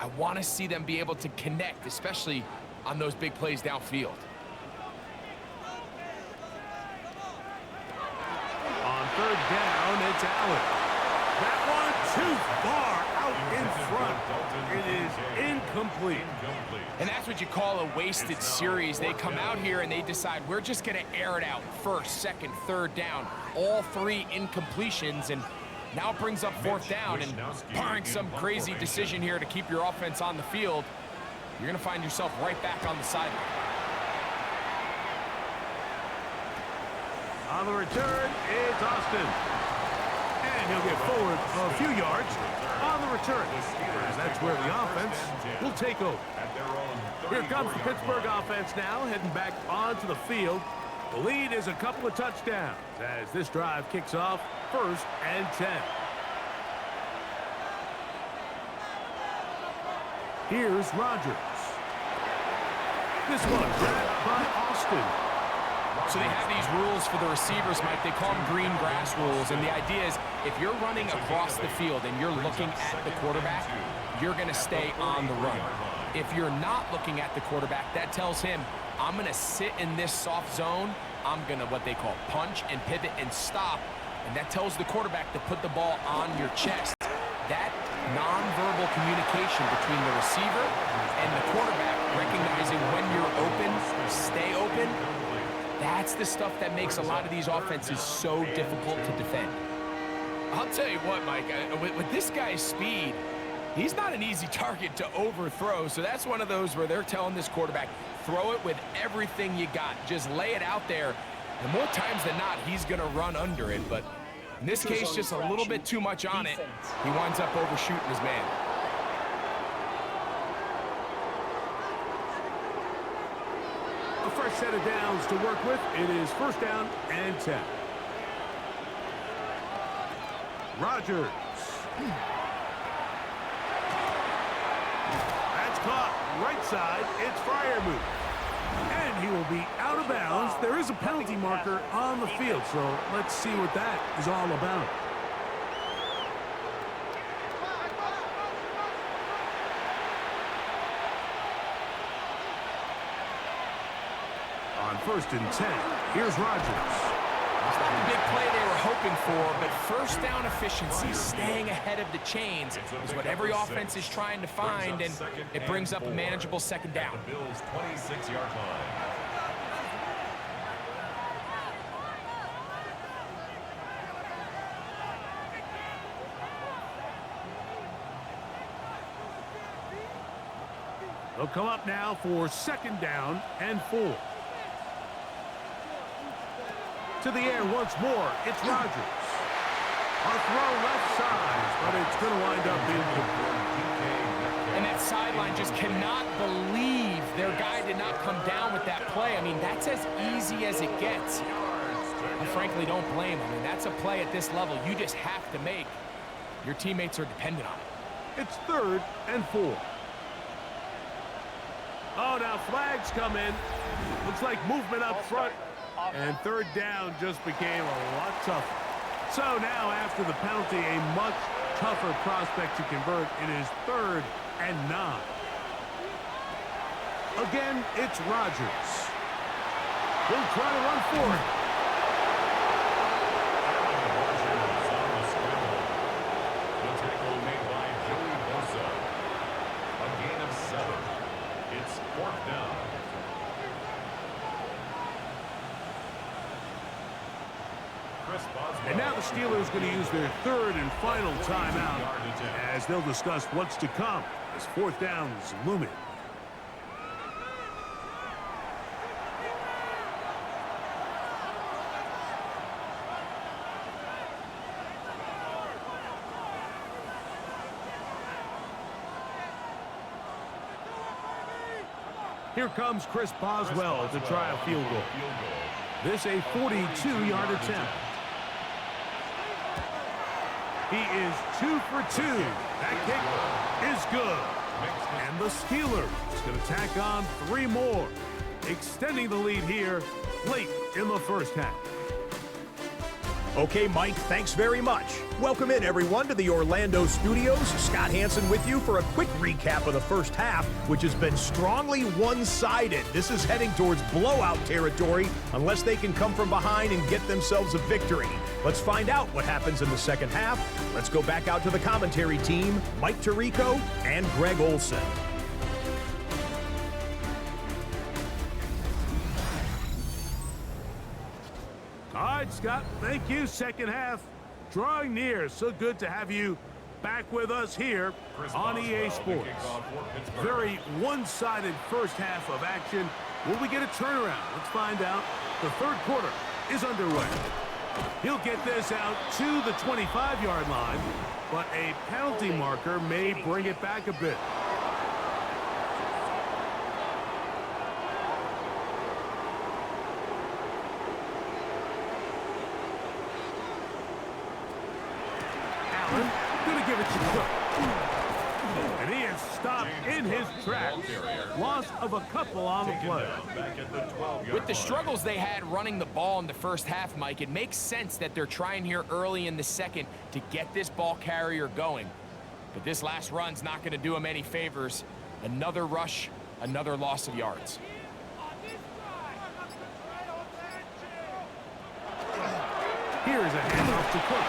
I want to see them be able to connect, especially on those big plays downfield. On 3rd down, it's Allen. That one too far out in front. It is incomplete. And that's what you call a wasted series. They come out here and they decide we're just going to air it out. 1st, 2nd, 3rd down. All 3 incompletions, and now it brings up 4th down. And barring some crazy decision here to keep your offense on the field, you're going to find yourself right back on the sideline. On the return, it's Austin. And he'll get forward a few yards on the return. And that's where the offense will take over. Here comes the Pittsburgh offense now, heading back onto the field. The lead is a couple of touchdowns as this drive kicks off 1st and 10. Here's Rodgers. This one grabbed by Austin. So they have these rules for the receivers, Mike. They call them green grass rules. And the idea is if you're running across the field and you're looking at the quarterback, you're going to stay on the run. If you're not looking at the quarterback, that tells him, I'm going to sit in this soft zone. I'm going to what they call punch and pivot and stop. And that tells the quarterback to put the ball on your chest. That nonverbal communication between the receiver and the quarterback, recognizing when you're open, stay open, that's the stuff that makes a lot of these offenses so difficult to defend. I'll tell you what, Mike, with this guy's speed, he's not an easy target to overthrow. So that's one of those where they're telling this quarterback, throw it with everything you got. Just lay it out there. And more times than not, he's going to run under it. But in this case, just a little bit too much on it. He winds up overshooting his man. A fresh set of downs to work with. It is 1st down and 10. Rodgers. That's caught right side. It's Freiermuth. And he will be out of bounds. There is a penalty marker on the field, so let's see what that is all about. On 1st and 10, here's Rodgers. It's not the big play they were hoping for, but 1st down efficiency, staying ahead of the chains, is what every offense is trying to find, and it brings up a manageable 2nd down. Bills 26-yard line. They'll come up now for 2nd down and 4. To the air once more, it's Rodgers. A throw left side, but it's going to wind up incomplete. And that sideline just cannot believe their guy did not come down with that play. I mean, that's as easy as it gets. I frankly don't blame him. I mean, that's a play at this level you just have to make. Your teammates are dependent on it. It's 3rd and 4. Oh, now flags come in. Looks like movement up front. And 3rd down just became a lot tougher. So now after the penalty, a much tougher prospect to convert. It is 3rd and 9. Again, it's Rodgers. He'll try to run for it. The tackle made by Joey Bosa. A gain of 7. It's 4th down. And now the Steelers going to use their 3rd and final timeout as they'll discuss what's to come as 4th down is looming. Here comes Chris Boswell to try a field goal. This a 42-yard attempt. He is 2 for 2. That kick is good. And the Steelers going to tack on 3 more, extending the lead here late in the 1st half. Okay, Mike, thanks very much. Welcome in, everyone, to the Orlando studios. Scott Hansen with you for a quick recap of the 1st half, which has been strongly one-sided. This is heading towards blowout territory unless they can come from behind and get themselves a victory. Let's find out what happens in the 2nd half. Let's go back out to the commentary team, Mike Tirico and Greg Olson. All right, Scott, thank you. 2nd half drawing near. So good to have you back with us here on EA Sports. Very one-sided first half of action. Will we get a turnaround? Let's find out. The third quarter is underway. He'll get this out to the 25-yard line, but a penalty marker may bring it back a bit. Allen, gonna give it to Cook. And he is stopped in his tracks. Loss of a couple on the play. With the struggles they had running the ball in the first half, Mike, it makes sense that they're trying here early in the second to get this ball carrier going. But this last run's not going to do him any favors. Another rush, another loss of yards. Here's a handoff to Cook.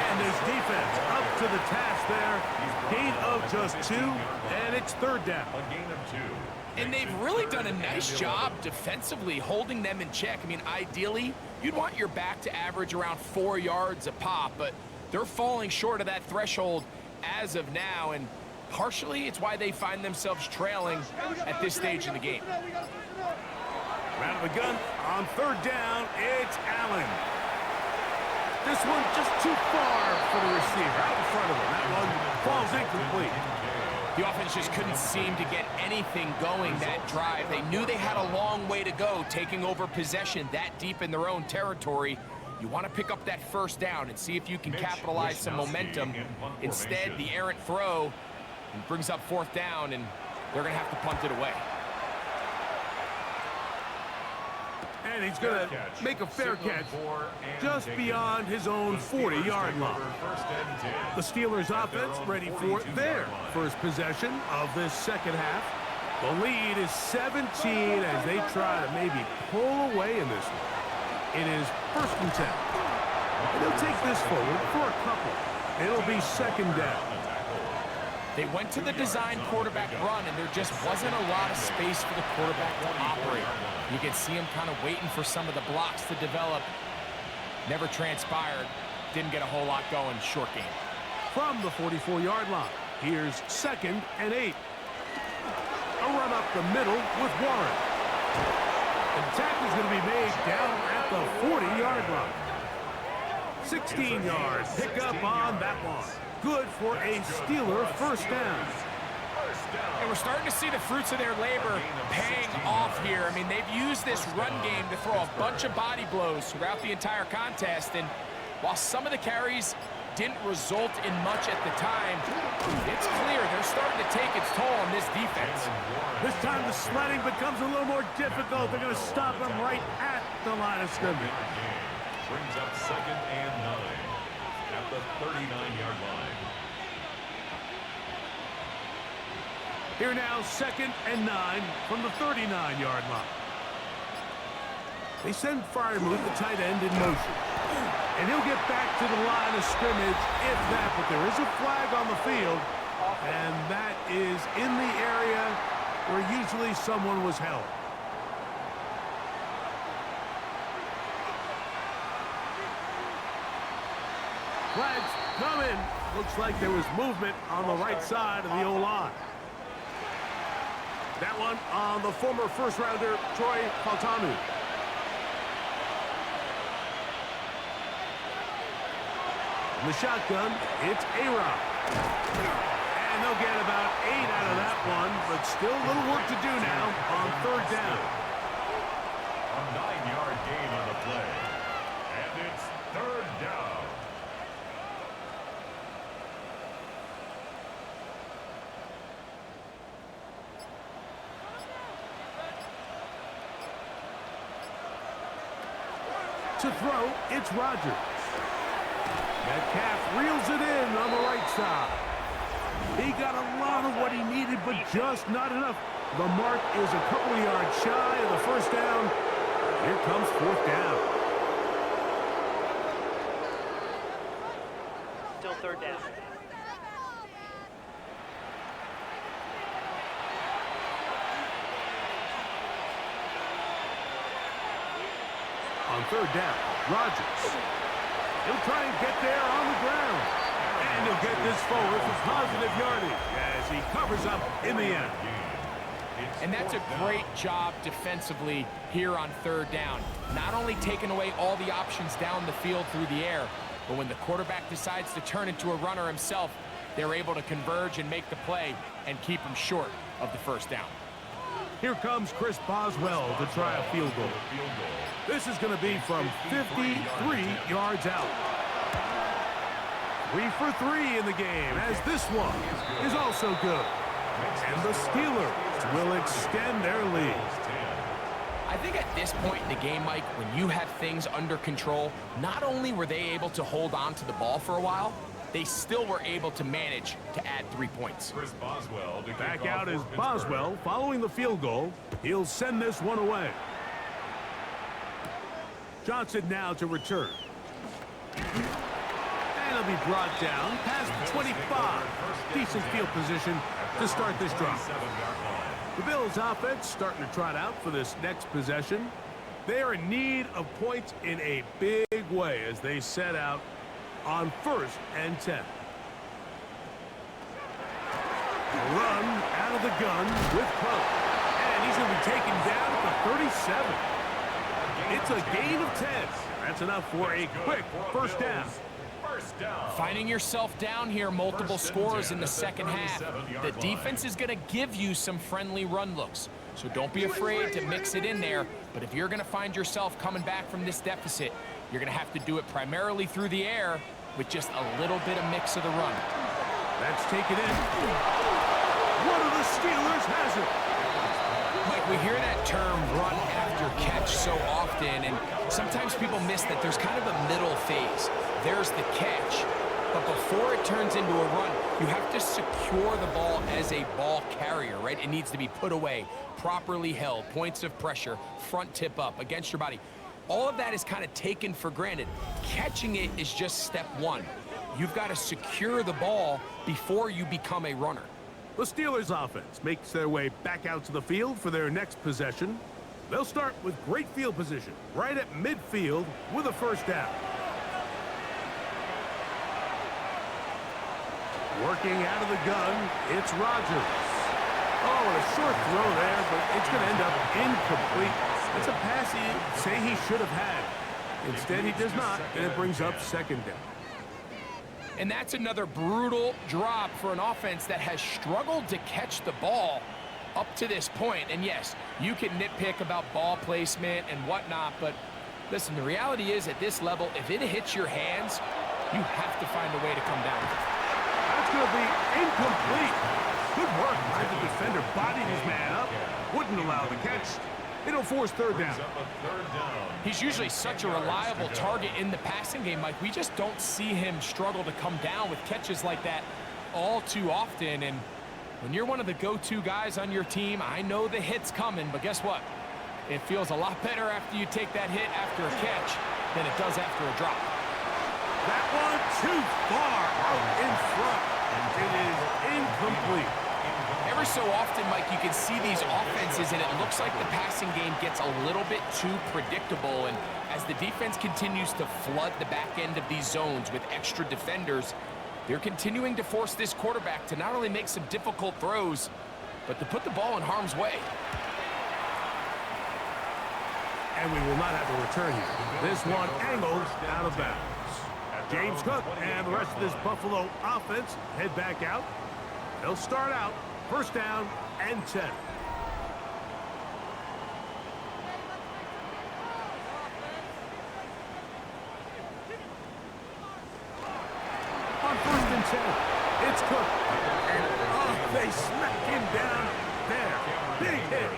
And his defense up to the task there. Gain of just 2, and it's third down. A gain of 2. And they've really done a nice job defensively holding them in check. I mean, ideally, you'd want your back to average around 4 yards a pop, but they're falling short of that threshold as of now, and partially it's why they find themselves trailing at this stage in the game. Out of the gun on third down, it's Allen. This one just too far for the receiver out in front of him. That one falls incomplete. The offense just couldn't seem to get anything going that drive. They knew they had a long way to go taking over possession that deep in their own territory. You want to pick up that first down and see if you can capitalize some momentum. Instead, the errant throw brings up fourth down, and they're going to have to punt it away. And he's going to make a fair catch just beyond his own 40-yard line. The Steelers offense ready for their first possession of this second half. The lead is 17 as they try to maybe pull away in this one. It is first and 10. And they'll take this forward for a couple. It'll be second down. They went to the design quarterback run, and there just wasn't a lot of space for the quarterback to operate. You can see him kind of waiting for some of the blocks to develop. Never transpired. Didn't get a whole lot going. Short game. From the 44-yard line, here's second and 8. A run up the middle with Warren. The tackle's going to be made down at the 40-yard line. 16 yards. Pick up on that one. Good for a Steeler first down. And we're starting to see the fruits of their labor paying off here. I mean, they've used this run game to throw a bunch of body blows throughout the entire contest. And while some of the carries didn't result in much at the time, it's clear they're starting to take its toll on this defense. This time the sledding becomes a little more difficult. They're going to stop him right at the line of scrimmage. Brings up second and 9 at the 39-yard line. Here now, second and 9 from the 39-yard line. They send Freiermuth, the tight end, in motion. And he'll get back to the line of scrimmage if that, but there is a flag on the field, and that is in the area where usually someone was held. Flags come in. Looks like there was movement on the right side of the O-line. That one on the former first-rounder, Troy Faltanu. In the shotgun, it's A-Rod. And they'll get about 8 out of that one, but still a little work to do now on third down. A 9-yard gain on the play. And it's third down. To throw, it's Rodgers. Metcalf reels it in on the right side. He got a lot of what he needed, but just not enough. The mark is a couple of yards shy of the first down. Here comes fourth down. Still third down. On third down, Rodgers. He'll try and get there on the ground. And And he'll get this forward for positive yardage as he covers up in the end. And that's a great job defensively here on third down. Not only taking away all the options down the field through the air, but when the quarterback decides to turn into a runner himself, they're able to converge and make the play and keep him short of the first down. Here comes Chris Boswell to try a field goal. This is going to be from 53 yards out. 3 for 3 in the game, as this one is also good. And the Steelers will extend their lead. I think at this point in the game, Mike, when you have things under control, not only were they able to hold on to the ball for a while, they still were able to manage to add 3 points. Chris Boswell to Back kick out off is for Pittsburgh. Boswell following the field goal. He'll send this one away. Johnson now to return. And he'll be brought down past the 25. Decent field position to start this drive. The Bills offense starting to trot out for this next possession. They are in need of points in a big way as they set out on 1st and 10. Run out of the gun with Pope. And he's going to be taken down at the 37. It's a gain of 10. That's enough for a quick first down. Finding yourself down here, multiple scores in the second half. The defense is going to give you some friendly run looks. So don't be afraid to mix it in there. But if you're going to find yourself coming back from this deficit, you're going to have to do it primarily through the air with just a little bit of mix of the run. That's taken in. One of the Steelers has it. Mike, we hear that term run after catch so often, and sometimes people miss that there's kind of a middle phase. There's the catch, but before it turns into a run, you have to secure the ball as a ball carrier, right? It needs to be put away, properly held, points of pressure, front tip up against your body. All of that is kind of taken for granted. Catching it is just step one. You've got to secure the ball before you become a runner. The Steelers offense makes their way back out to the field for their next possession. They'll start with great field position right at midfield with a first down. Working out of the gun, it's Rodgers. Oh, and a short throw there, but it's going to end up incomplete. It's a pass he'd say he should have had. Instead, he does not, and it brings up second down. And that's another brutal drop for an offense that has struggled to catch the ball up to this point. And yes, you can nitpick about ball placement and whatnot, but listen, the reality is at this level, if it hits your hands, you have to find a way to come down with it. That's going to be incomplete. Good work by the defender. Bodied his man up. Wouldn't allow the catch. It'll force third down. He's usually such a reliable target in the passing game, Mike. We just don't see him struggle to come down with catches like that all too often. And when you're one of the go-to guys on your team, I know the hit's coming, but guess what? It feels a lot better after you take that hit after a catch than it does after a drop. That one too far out in front. It is incomplete. Every so often, Mike, you can see these offenses, and it looks like the passing game gets a little bit too predictable. And as the defense continues to flood the back end of these zones with extra defenders, they're continuing to force this quarterback to not only make some difficult throws, but to put the ball in harm's way. And we will not have a return here. This one angled out of bounds. James Cook and the rest of this Buffalo offense head back out. They'll start out first down and 10. On 1st and 10, it's Cook. And oh, they smack him down there. Big hit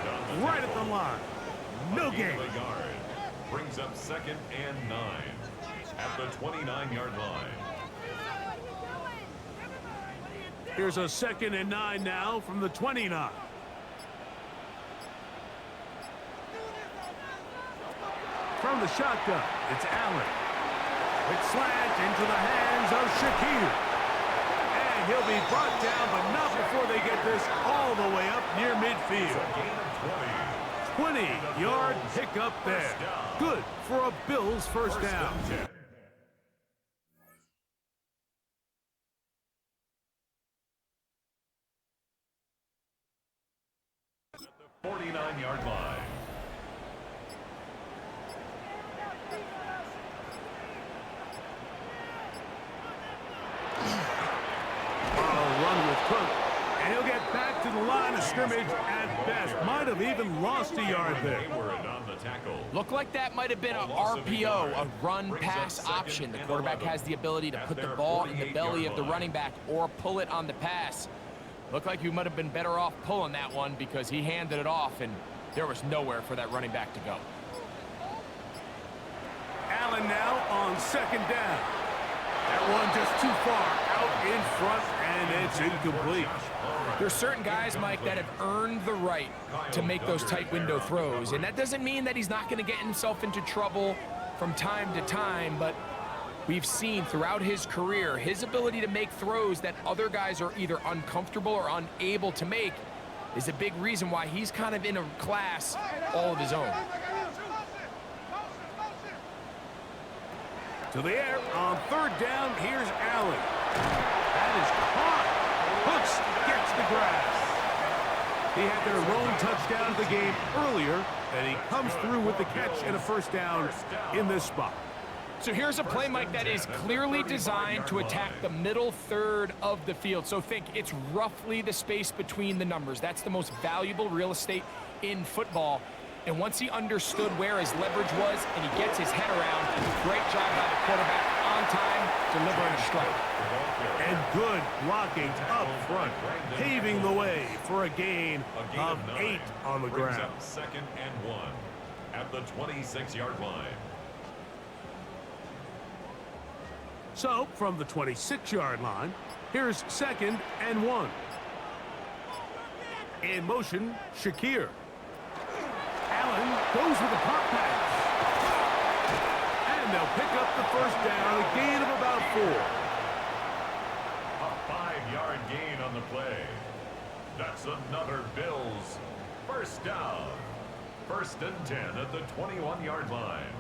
right at the line. No gain. Brings up 2nd and 9 at the 29-yard line. Here's a 2nd and 9 now from the 29. From the shotgun, it's Allen. It slants into the hands of Shakir. And he'll be brought down, but not before they get this all the way up near midfield. 20-yard pickup there. Good for a Bills first down. 49-yard line. Run with Cook, and he'll get back to the line of scrimmage at best. Might have even lost a yard there. Looked like that might have been an RPO, a run-pass option. The quarterback has the ability to put the ball in the belly of the running back or pull it on the pass. Looked like you might have been better off pulling that one because he handed it off, and there was nowhere for that running back to go. Allen now on second down. That one just too far out in front, and it's incomplete. There's certain guys, Mike, that have earned the right to make those tight window throws, and that doesn't mean that he's not going to get himself into trouble from time to time, but we've seen throughout his career his ability to make throws that other guys are either uncomfortable or unable to make is a big reason why he's kind of in a class all of his own. To the air on third down, here's Allen. That is caught. Hooks gets the grass. He had their lone touchdown of the game earlier, and he comes through with the catch and a first down in this spot. So here's a play, Mike, that is clearly designed to attack the middle third of the field. So think it's roughly the space between the numbers. That's the most valuable real estate in football. And once he understood where his leverage was and he gets his head around, great job by the quarterback on time, delivering a strike. And good blocking up front, paving the way for a gain of 8 on the ground. Second and 1 at the 26-yard line. So, from the 26-yard line, here's second and 1. In motion, Shakir. Allen goes with a pop pass. And they'll pick up the first down, a gain of about 4. A 5-yard gain on the play. That's another Bills first down. First and 10 at the 21-yard line.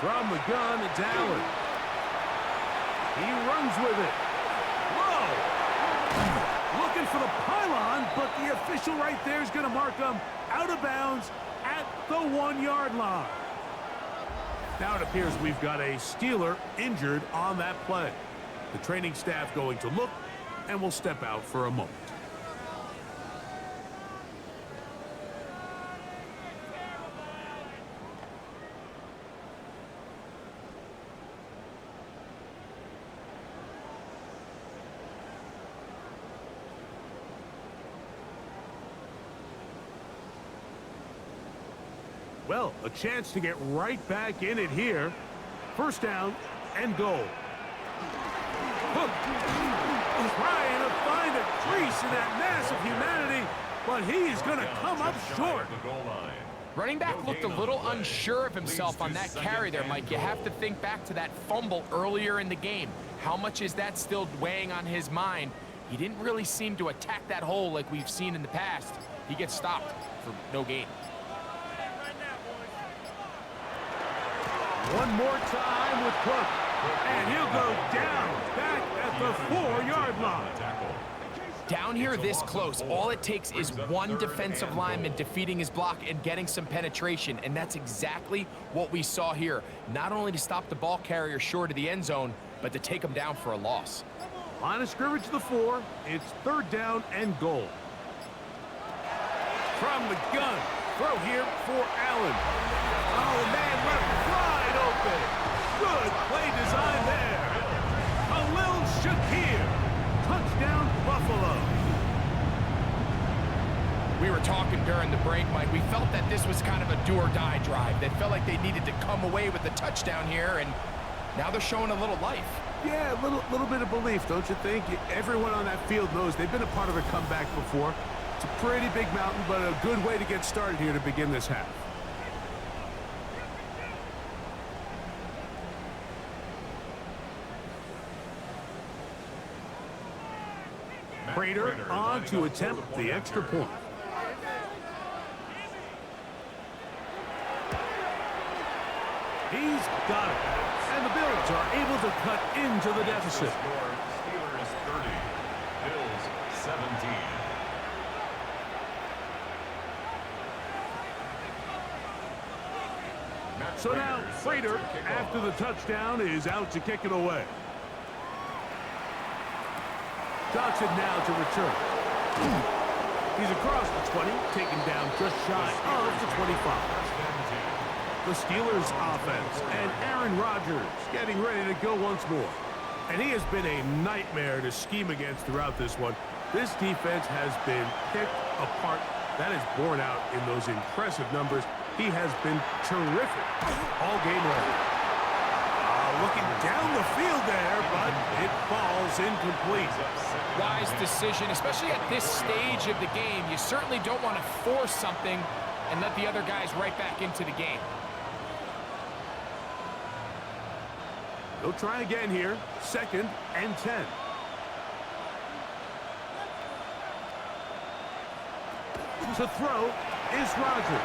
From the gun, it's Allen. He runs with it. Whoa! Looking for the pylon, but the official right there is going to mark him out of bounds at the 1-yard line. Now it appears we've got a Steeler injured on that play. The training staff going to look, and we'll step out for a moment. Well, a chance to get right back in it here. First down and goal. Hook trying to find a crease in that mass of humanity, but he's going to come up short. Running back looked a little unsure of himself on that carry there, Mike. You have to think back to that fumble earlier in the game. How much is that still weighing on his mind? He didn't really seem to attack that hole like we've seen in the past. He gets stopped for no gain. One more time with Cook, and he'll go down back at the 4-yard line. Down here this close, all it takes is one defensive lineman defeating his block and getting some penetration, and that's exactly what we saw here. Not only to stop the ball carrier short of the end zone, but to take him down for a loss. Line of scrimmage to the 4. It's third down and goal. From the gun, throw here for Allen. Oh, man, left wide open. Good play design there. Khalil Shakir. Touchdown, Buffalo. We were talking during the break, Mike. We felt that this was kind of a do-or-die drive. They felt like they needed to come away with the touchdown here, and now they're showing a little life. Yeah, a little bit of belief, don't you think? Everyone on that field knows they've been a part of a comeback before. It's a pretty big mountain, but a good way to get started here to begin this half. Prater on to attempt the extra point. He's got it. And the Bills Patriots are able to cut into the deficit. Steelers 30, Bills 17. So now, Prater, after the touchdown, is out to kick it away. Johnson now to return. He's across the 20, taken down just shy of the 25. The Steelers offense and Aaron Rodgers getting ready to go once more. And he has been a nightmare to scheme against throughout this one. This defense has been picked apart. That is borne out in those impressive numbers. He has been terrific all game long. Looking down the field there, but it falls incomplete. Wise decision, especially at this stage of the game. You certainly don't want to force something and let the other guys right back into the game. They'll try again here. 2nd and 10. To throw is Rodgers.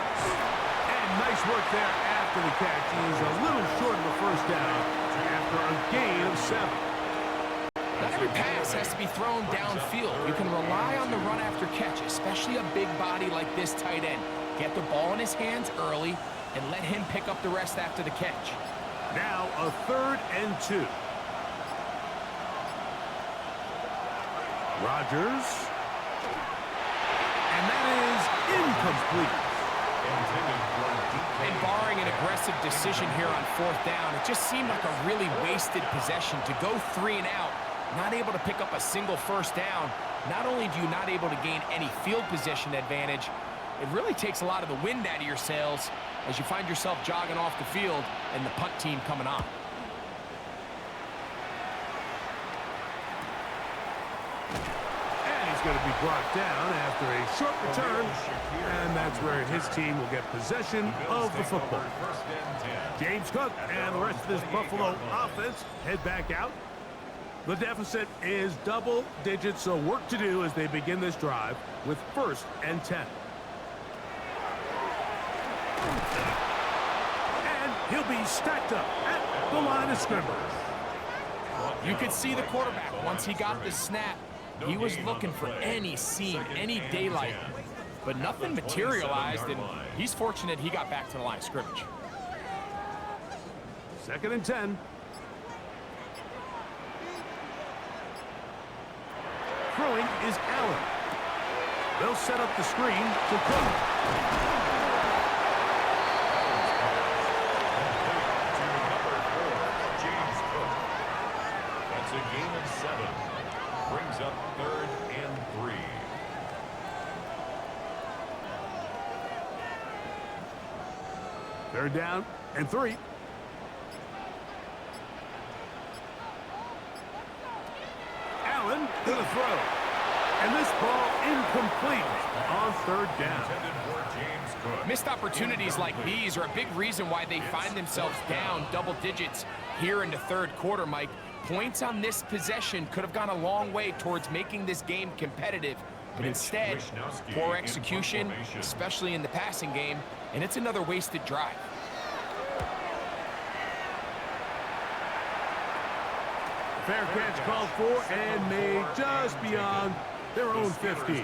And nice work there after the catch. He's a little short of the first down after a gain of 7. Not every pass has to be thrown downfield. You can rely on the run after catch, especially a big body like this tight end. Get the ball in his hands early and let him pick up the rest after the catch. Now a 3rd and 2. Rodgers. And that is incomplete. And barring an aggressive decision here on 4th down, it just seemed like a really wasted possession to go 3 and out, not able to pick up a single first down. Not only do you not able to gain any field position advantage, it really takes a lot of the wind out of your sails as you find yourself jogging off the field and the punt team coming on. And he's going to be brought down after a short return, and that's where his team will get possession of the football. James Cook and the rest of this Buffalo offense head back out. The deficit is double digits, so work to do as they begin this drive with 1st and 10. And he'll be stacked up at the line of scrimmage. You could see the quarterback, once he got the snap, he was looking for any seam, any daylight, but nothing materialized, and he's fortunate he got back to the line of scrimmage. 2nd and 10. Throwing is Allen. They'll set up the screen to Cook. Brings up 3rd and 3. Third down and 3. Allen to the throw. And this ball incomplete on 3rd down. Missed opportunities like these are a big reason why they find themselves down double digits here in the 3rd quarter, Mike. Points on this possession could have gone a long way towards making this game competitive, but instead, poor execution, especially in the passing game, and it's another wasted drive. Fair catch called for and made just beyond their own 50.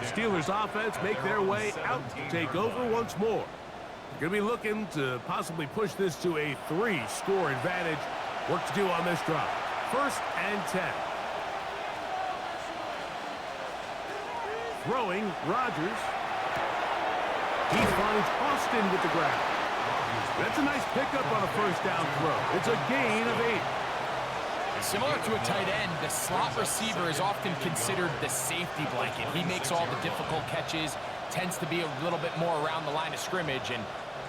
Steelers offense make their way out to take over once more. They're going to be looking to possibly push this to a 3-score advantage. Work to do on this drive. 1st and 10. Throwing, Rodgers. He finds Austin with the grab. That's a nice pickup on a 1st down throw. It's a gain of 8. Similar to a tight end, the slot receiver is often considered the safety blanket. He makes all the difficult catches, tends to be a little bit more around the line of scrimmage, and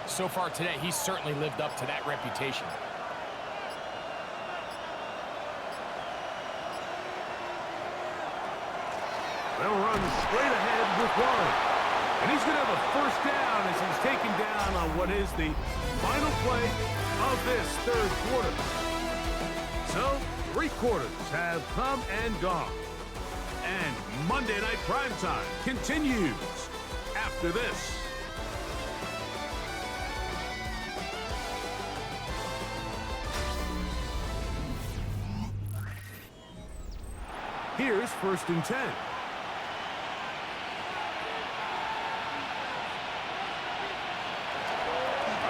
so far today, he's certainly lived up to that reputation. They'll run straight ahead with Warren. And he's going to have a 1st down as he's taken down on what is the final play of this 3rd quarter. So, 3 quarters have come and gone. And Monday Night Primetime continues after this. Here's 1st and 10.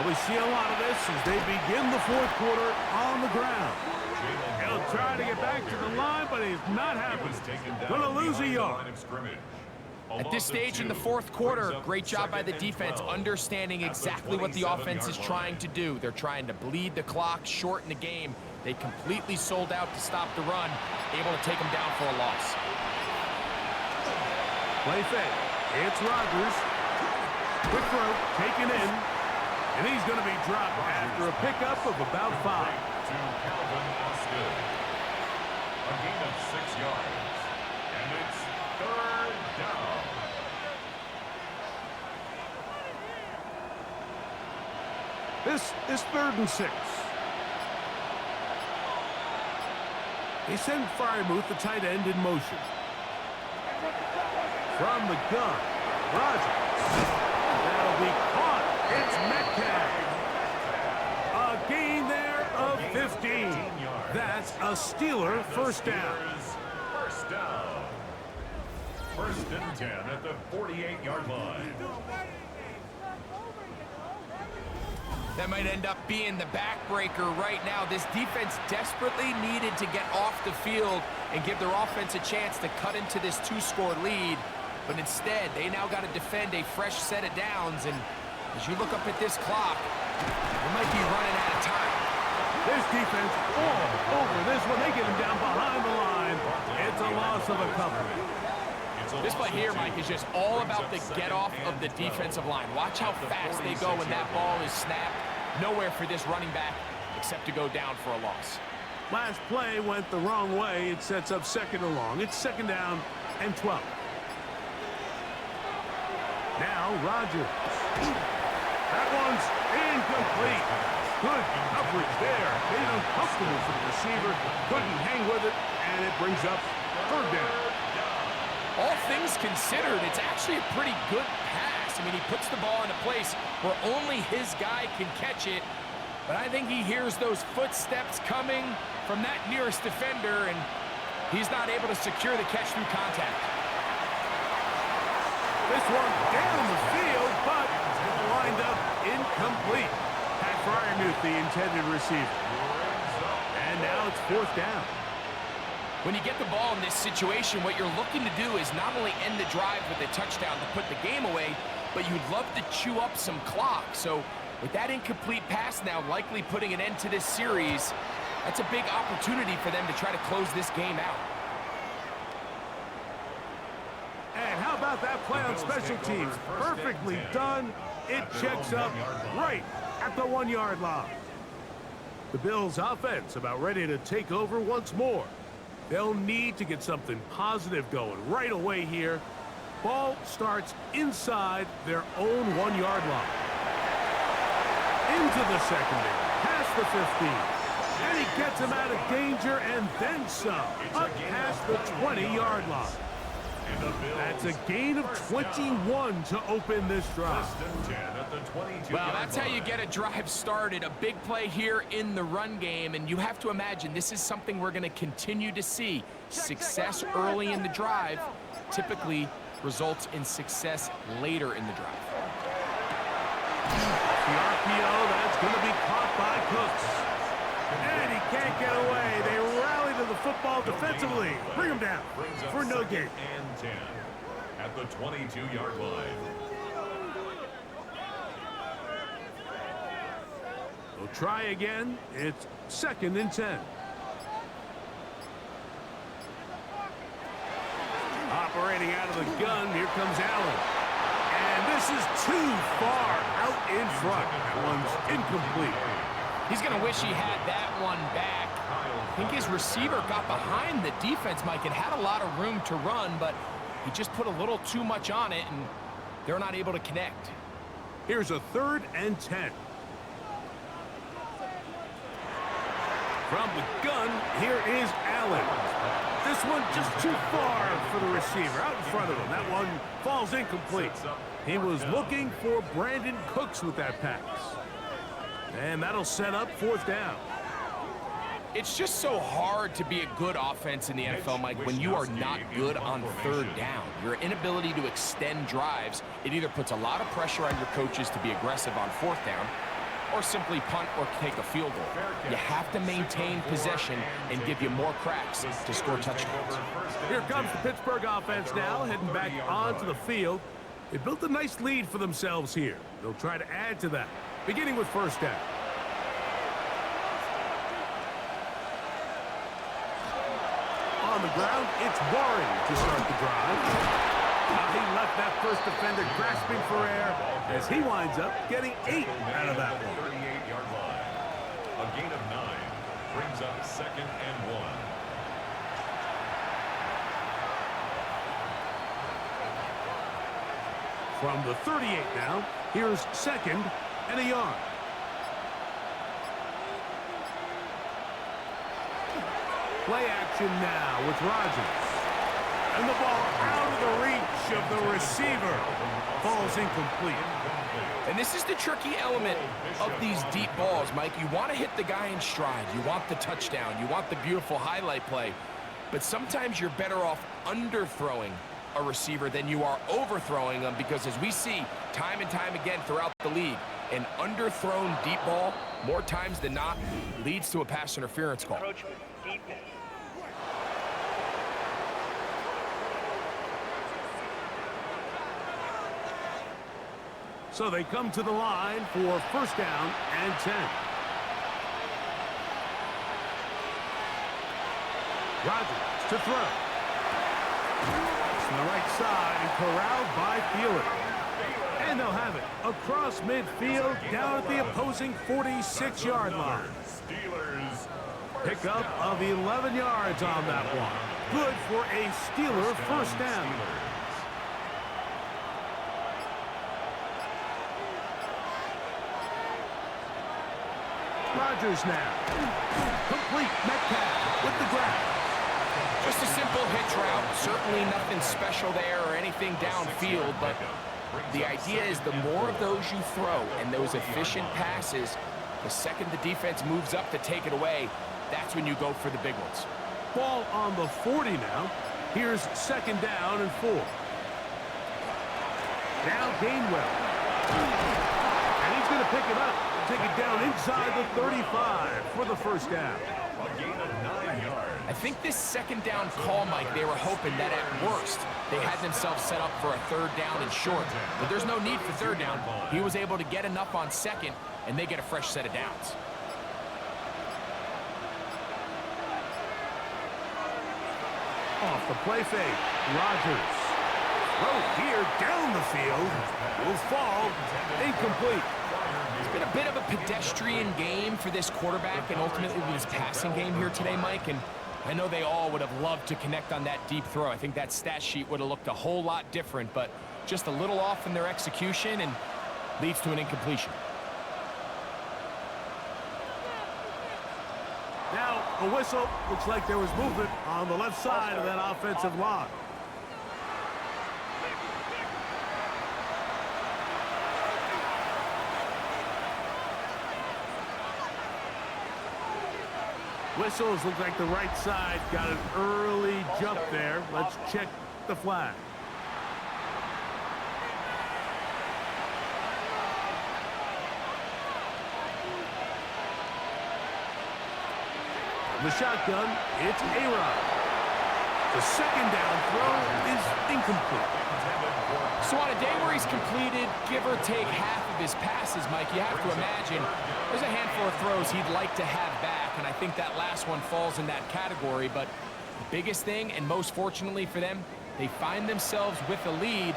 We see a lot of this as they begin the 4th quarter on the ground. He'll try to get back to the line, but he's not having it. Going to lose a yard. At this stage in the 4th quarter, great job by the defense understanding exactly what the offense is trying to do. They're trying to bleed the clock, shorten the game. They completely sold out to stop the run, able to take them down for a loss. Play fake. It's Rodgers. Quick throw, taken in. And he's going to be dropped after a pickup of about 5. To Calvin Austin. A gain of 6 yards. And it's 3rd down. This is 3rd and 6. They send Freiermuth, the tight end, in motion. From the gun, Rodgers. That'll be caught. It's Metcalf. A gain there of 15. That's a Steeler 1st down. 1st down. 1st and 10 at the 48-yard line. That might end up being the backbreaker right now. This defense desperately needed to get off the field and give their offense a chance to cut into this 2-score lead. But instead, they now got to defend a fresh set of downs. And as you look up at this clock, they might be running out of time. This defense all over this one. They get him down behind the line. It's a loss of a couple. This play here, Mike, is just all about the get-off of the defensive line. Watch how fast they go when that ball is snapped. Nowhere for this running back except to go down for a loss. Last play went the wrong way. It sets up 2nd and long. It's 2nd down and 12. Now Rodgers. That one's incomplete. Good coverage there. Made it uncomfortable for the receiver. Couldn't hang with it, and it brings up 3rd down. All things considered, it's actually a pretty good pass. I mean, he puts the ball in a place where only his guy can catch it. But I think he hears those footsteps coming from that nearest defender, and he's not able to secure the catch through contact. This one down the field, but lined up incomplete. Pat Freiermuth, the intended receiver. And now it's 4th down. When you get the ball in this situation, what you're looking to do is not only end the drive with a touchdown to put the game away, but you'd love to chew up some clock. So with that incomplete pass now likely putting an end to this series, that's a big opportunity for them to try to close this game out. And how about that play on special teams? Perfectly done. It checks up right at the 1-yard line. The Bills' offense about ready to take over once more. They'll need to get something positive going right away here. Ball starts inside their own 1-yard line. Into the secondary, past the 15. And he gets him out of danger and then some. Up past the 20-yard line. That's a gain of 21 to open this drive. Well, that's how you get a drive started. A big play here in the run game, and you have to imagine this is something we're going to continue to see. Success early in the drive typically results in success later in the drive. The RPO, that's going to be caught by Cooks. And he can't get away. They rally to the football defensively. Bring him down for no gain. And 10 at the 22-yard line. We'll try again. It's 2nd and 10. Operating out of the gun, here comes Allen. And this is too far out in front. That one's incomplete. He's going to wish he had that one back. I think his receiver got behind the defense, Mike, and had a lot of room to run, but he just put a little too much on it, and they're not able to connect. Here's a 3rd and 10. From the gun, here is Allen. This one just too far for the receiver, out in front of him. That one falls incomplete. He was looking for Brandon Cooks with that pass. And that'll set up 4th down. It's just so hard to be a good offense in the NFL, Mike, when you are not good on third down. Your inability to extend drives, it either puts a lot of pressure on your coaches to be aggressive on fourth down or simply punt or take a field goal. You have to maintain possession and give you more cracks to score touchdowns. Here comes the Pittsburgh offense now, heading back onto the field. They built a nice lead for themselves here. They'll try to add to that, beginning with first down. On the ground, it's Warren to start the drive. He left that first defender grasping for air as he winds up getting 8 out of that one. 38-yard line. A gain of 9 brings up 2nd and 1. From the 38 now, here's 2nd and a yard. Play action now with Rodgers. And the ball out of the reach of the receiver. Ball's incomplete. And this is the tricky element of these deep balls, Mike. You want to hit the guy in stride. You want the touchdown. You want the beautiful highlight play. But sometimes you're better off underthrowing a receiver than you are overthrowing them, because as we see time and time again throughout the league, an underthrown deep ball, more times than not, leads to a pass interference call. So they come to the line for first down and 10. Rodgers to throw. To the right side and corralled by Thielen. And they'll have it across midfield down at the opposing 46-yard line. Pickup of 11 yards on that one. Good for a Steeler first down. Rodgers now. Complete. Metcalf with the grab. Just a simple hitch route. Certainly nothing special there or anything downfield, but the idea is the more of those you throw and those efficient passes, the second the defense moves up to take it away, that's when you go for the big ones. Ball on the 40 now. Here's 2nd down and 4. Now Gainwell. And he's going to pick it up. Take it down inside the 35 for the first down. A gain of 9 yards. I think this 2nd down call, Mike, they were hoping that at worst they had themselves set up for a 3rd down and short. But there's no need for 3rd down. He was able to get enough on 2nd, and they get a fresh set of downs. Off the play fake, Rodgers. Throw here down the field. Will fall. Incomplete. It's been a bit of a pedestrian game for this quarterback and ultimately this passing game here today, Mike. And I know they all would have loved to connect on that deep throw. I think that stat sheet would have looked a whole lot different, but just a little off in their execution and leads to an incompletion. Now a whistle. Looks like there was movement on the left side of that offensive line. Whistles look like the right side got an early jump there. Let's check the flag. The shotgun, it's A-Rod. The 2nd down throw is incomplete. So on a day where he's completed, give or take half of his passes, Mike, you have to imagine there's a handful of throws he'd like to have back, and I think that last one falls in that category. But the biggest thing, and most fortunately for them, they find themselves with a lead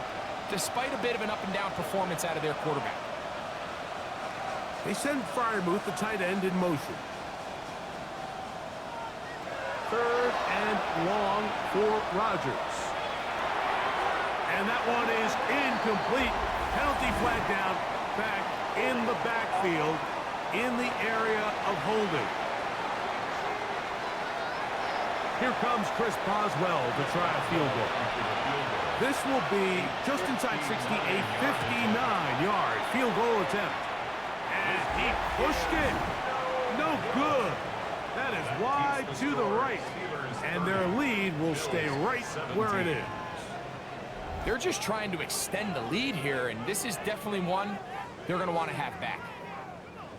despite a bit of an up-and-down performance out of their quarterback. They send Freiermuth, the tight end, in motion. 3rd and long for Rodgers. And that one is incomplete. Penalty flag down, back in the backfield, in the area of holding. Here comes Chris Boswell to try a field goal. This will be just inside 60, a 59-yard field goal attempt. And he pushed it. No good. That is wide. wide to the right. And their lead will stay right where it is. They're just trying to extend the lead here, and this is definitely one they're going to want to have back.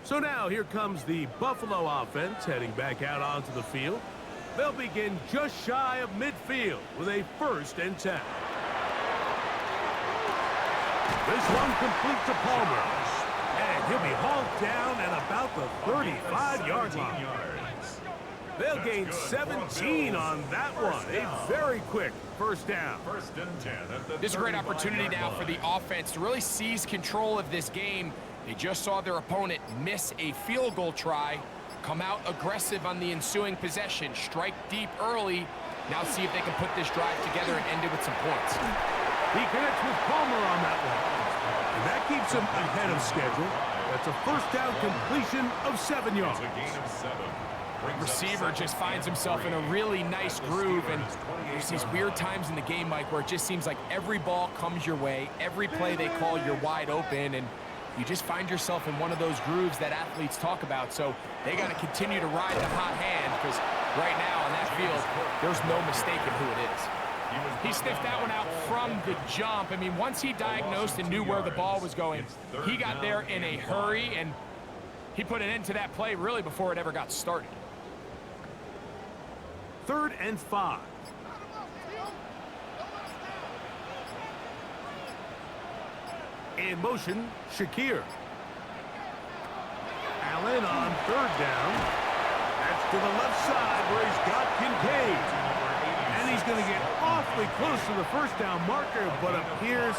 So now here comes the Buffalo offense heading back out onto the field. They'll begin just shy of midfield with a 1st and 10. This one complete to Palmer. And he'll be hauled down at about the 35-yard line. They'll gain 17 on that one. A very quick 1st down. 1st and 10 at the This is a great opportunity now for the offense to really seize control of this game. They just saw their opponent miss a field goal try, come out aggressive on the ensuing possession, strike deep early. Now see if they can put this drive together and end it with some points. He connects with Palmer on that one. And that keeps him ahead of schedule. That's a 1st down completion of 7 yards. a gain of 7. Receiver just finds himself in a really nice groove, and there's these weird times in the game, Mike, where it just seems like every ball comes your way, every play they call, you're wide open, and you just find yourself in one of those grooves that athletes talk about. So they got to continue to ride the hot hand, because right now on that field, there's no mistaking who it is. He sniffed that one out from the jump. I mean, once he diagnosed and knew where the ball was going, he got there in a hurry, and he put an end to that play really before it ever got started. 3rd and 5. In motion, Shakir. Allen on 3rd down. That's to the left side where he's got Kincaid. And he's going to get awfully close to the 1st down marker, but appears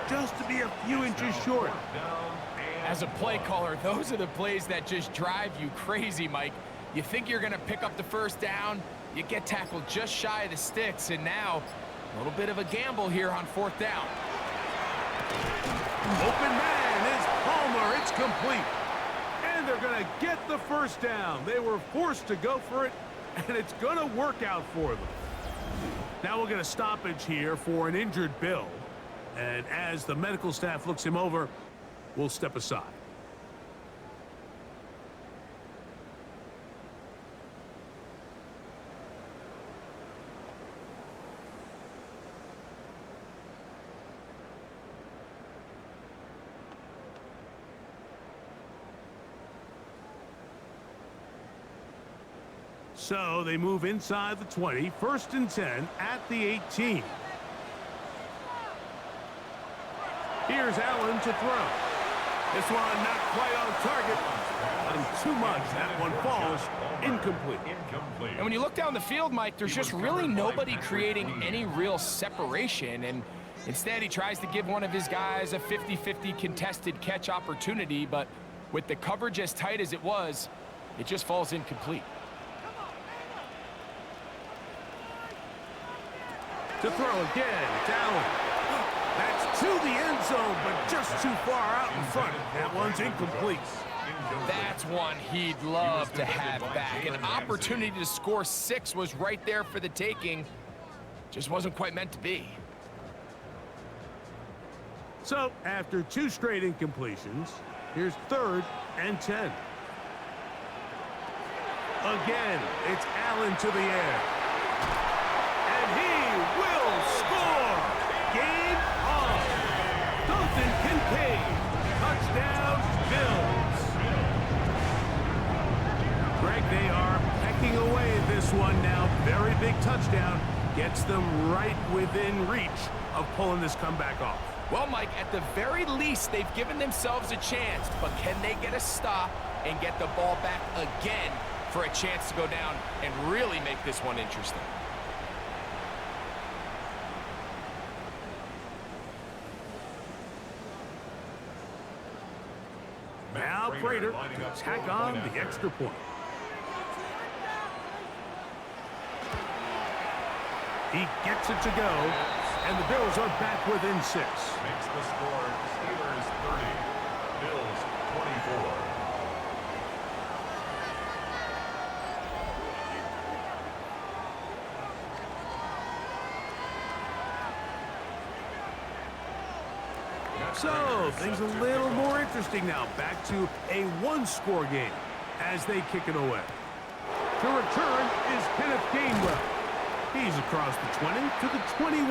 just to be a few inches short. As a play caller, those are the plays that just drive you crazy, Mike. You think you're going to pick up the 1st down, you get tackled just shy of the sticks, and now a little bit of a gamble here on 4th down. Open man is Palmer. It's complete. And they're going to get the 1st down. They were forced to go for it, and it's going to work out for them. Now we'll get a stoppage here for an injured Bill. And as the medical staff looks him over, we'll step aside. So they move inside the 20, 1st and 10 at the 18. Here's Allen to throw. This one not quite on target. And too much. That one falls incomplete. And when you look down the field, Mike, there's just really nobody creating any real separation. And instead, he tries to give one of his guys a 50-50 contested catch opportunity. But with the coverage as tight as it was, it just falls incomplete. To throw again, it's Allen. That's to the end zone, but just too far out in front. That one's incomplete. That's one he'd love to have back. An opportunity to score 6 was right there for the taking. Just wasn't quite meant to be. So, after 2 straight incompletions, here's 3rd and 10. Again, it's Allen to the air. And he will score! Game on! Dalton Kincaid, touchdown Bills! Greg, they are pecking away at this one now. Very big touchdown. Gets them right within reach of pulling this comeback off. Well, Mike, at the very least, they've given themselves a chance, but can they get a stop and get the ball back again for a chance to go down and really make this one interesting? Now Prater to tack on the extra point. He gets it to go, and the Bills are back within 6. Makes the score Steelers 30, Bills 24. So, things a little more interesting now. Back to a 1-score game as they kick it away. To return is Kenneth Gainwell. He's across the 20 to the 21.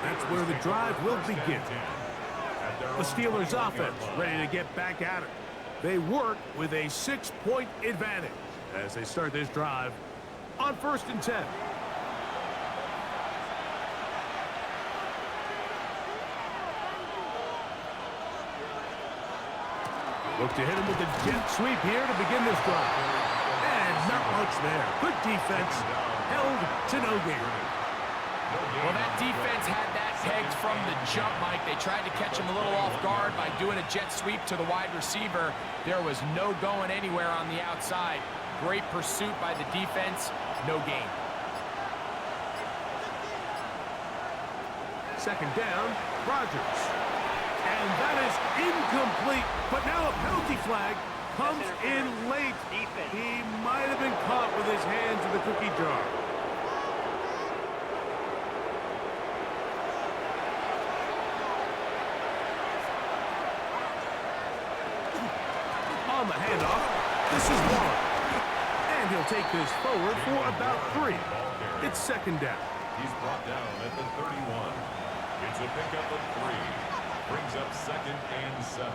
That's where the drive will begin. The Steelers offense ready to get back at it. They work with a 6-point advantage as they start this drive on 1st and 10. Look to hit him with a jet sweep here to begin this drive. And not much there. Good defense. Held to no gain. Well, that defense had that pegged from the jump, Mike. They tried to catch him a little off guard by doing a jet sweep to the wide receiver. There was no going anywhere on the outside. Great pursuit by the defense. No gain. Second down, Rodgers. And that is incomplete. But now a penalty flag comes in late. He might have been caught with his hands in the cookie jar. On the handoff, this is Warren. And he'll take this forward for about 3. It's second down. He's brought down at the 31. It's a pickup of 3. Brings up 2nd and 7.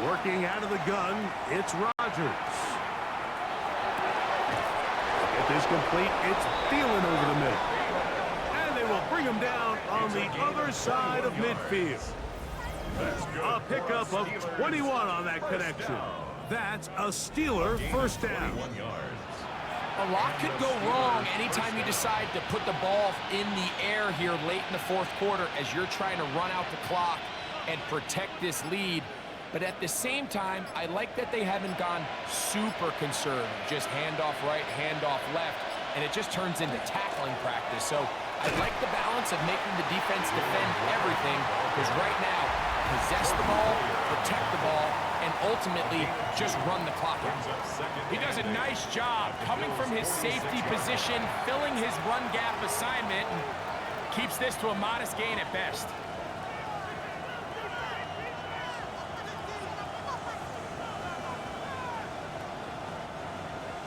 Working out of the gun, it's Rodgers. Get this complete, it's Thielen over the middle. And they will bring him down on the other side of midfield. A pickup of 21 on that connection. That's a Steeler first down. A lot could go wrong anytime you decide to put the ball in the air here late in the 4th quarter as you're trying to run out the clock and protect this lead. But at the same time, I like that they haven't gone super conservative. Just handoff right, handoff left, and it just turns into tackling practice. So I like the balance of making the defense defend everything, because right now, possess the ball, protect the ball, and ultimately just run the clock out. He does a nice job coming from his safety position, filling his run gap assignment, and keeps this to a modest gain at best.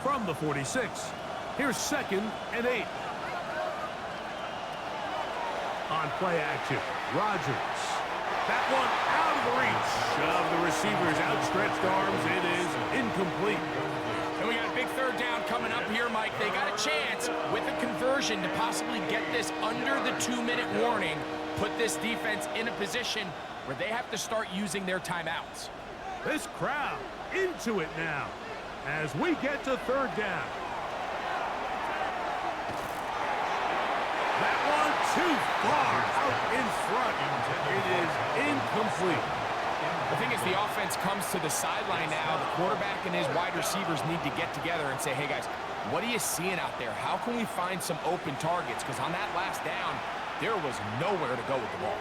From the 46, here's 2nd and 8. On play action, Rodgers. That one out of the reach of the receiver's outstretched arms. It is incomplete. And we got a big 3rd down coming up here, Mike. They got a chance with a conversion to possibly get this under the 2-minute warning, put this defense in a position where they have to start using their timeouts. This crowd into it now as we get to 3rd down. That one too far out in front. It is incomplete. The thing is, the offense comes to the sideline now. The quarterback and his wide receivers need to get together and say, hey, guys, what are you seeing out there? How can we find some open targets? Because on that last down, there was nowhere to go with the ball.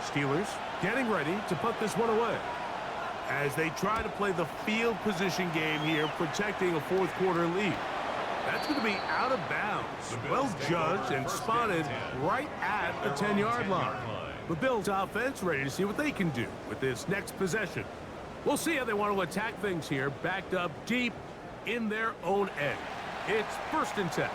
Steelers getting ready to put this one away as they try to play the field position game here, protecting a 4th quarter lead. That's going to be out of bounds. Well judged and spotted right at the 10-yard line. The Bills offense ready to see what they can do with this next possession. We'll see how they want to attack things here, backed up deep in their own end. It's 1st and 10.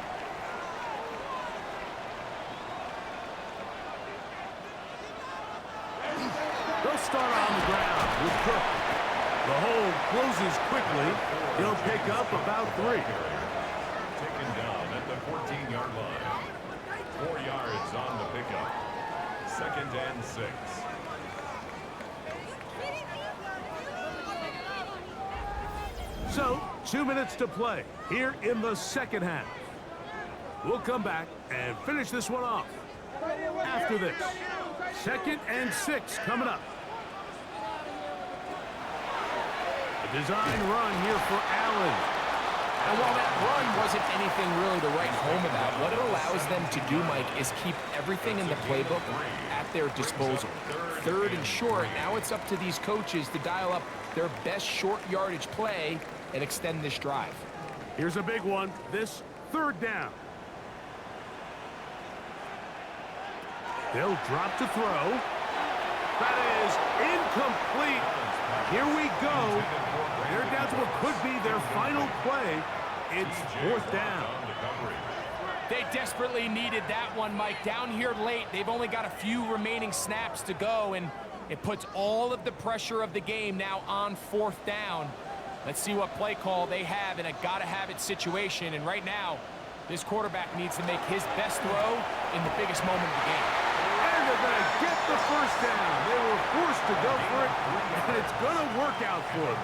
They'll start on the ground with Cook. The hole closes quickly. He'll pick up about 3. Taken down at the 14-yard line. 4 yards on the pickup. 2nd and 6. So, 2 minutes to play here in the 2nd half. We'll come back and finish this one off after this. 2nd and 6 coming up. A design run here for Allen. And while that run wasn't anything really to write home about, what it allows them to do, Mike, is keep everything in the playbook at their disposal. 3rd and short, now it's up to these coaches to dial up their best short yardage play and extend this drive. Here's a big one, this 3rd down. They'll drop to throw. That is incomplete. Here we go. They're down to what could be their final play. It's 4th down. They desperately needed that one, Mike. Down here late, they've only got a few remaining snaps to go, and it puts all of the pressure of the game now on 4th down. Let's see what play call they have in a gotta-have-it situation. And right now, this quarterback needs to make his best throw in the biggest moment of the game. And they're going to get the 1st down. They were forced to go for it, and it's going to work out for them.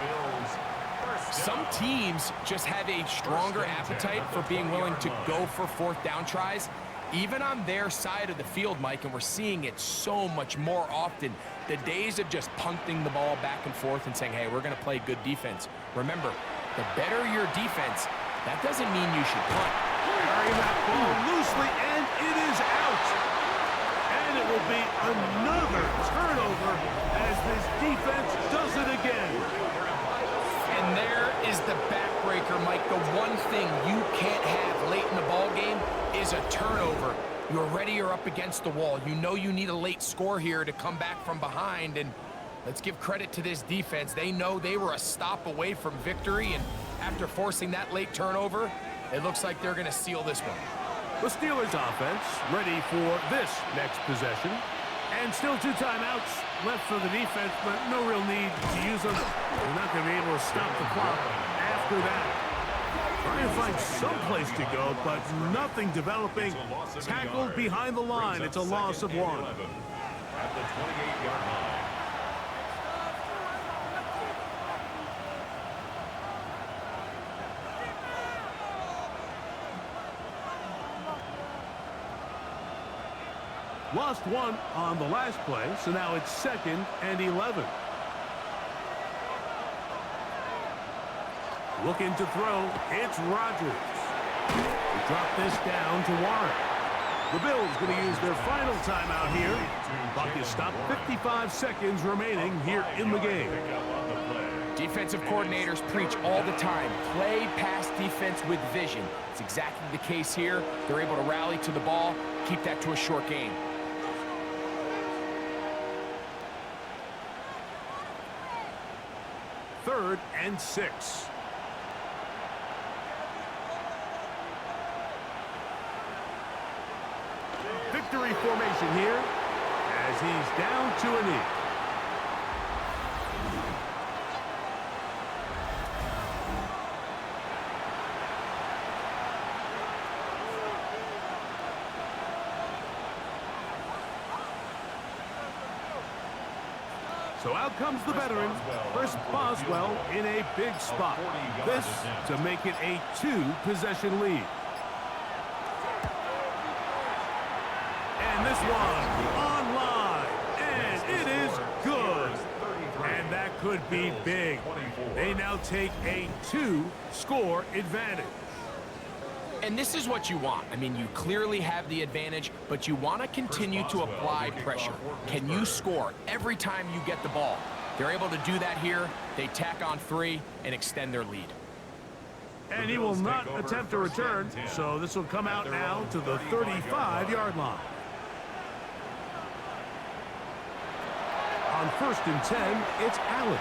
Some teams just have a stronger appetite for being willing to go for 4th down tries, even on their side of the field, Mike, and we're seeing it so much more often. The days of just punting the ball back and forth and saying, hey, we're going to play good defense. Remember, the better your defense, that doesn't mean you should punt. Carrying that ball loosely, and it is out. And it will be another turnover as this defense does it again. And there is the backbreaker, Mike. The one thing you can't have late in the ball game is a turnover. You're ready, you're up against the wall. You know you need a late score here to come back from behind, and let's give credit to this defense. They know they were a stop away from victory, and after forcing that late turnover, it looks like they're going to seal this one. The Steelers offense ready for this next possession. And still 2 timeouts left for the defense, but no real need to use them. They're not going to be able to stop the clock after that. Trying to find some place to go, but nothing developing. Tackled behind the line. It's a loss of 1. At the 28-yard line. Lost 1 on the last play, so now it's 2nd and 11. Looking to throw, it's Rodgers. They drop this down to Warren. The Bills going to use their final timeout here. Clock is stopped, 55 seconds remaining here in the game. Defensive coordinators preach all the time, play pass defense with vision. It's exactly the case here. They're able to rally to the ball, keep that to a short game. Third and 6. Victory formation here as he's down to a knee. So out comes the veteran, Chris Boswell, in a big spot. This to make it a 2-possession lead. And this one online, and it is good. And that could be big. They now take a 2-score advantage. And this is what you want. I mean, you clearly have the advantage, but you want to continue to apply pressure. Can you score every time you get the ball? They're able to do that here. They tack on 3 and extend their lead. And he will not attempt a return, so this will come out now to the 35-yard line. On 1st and 10, it's Allen.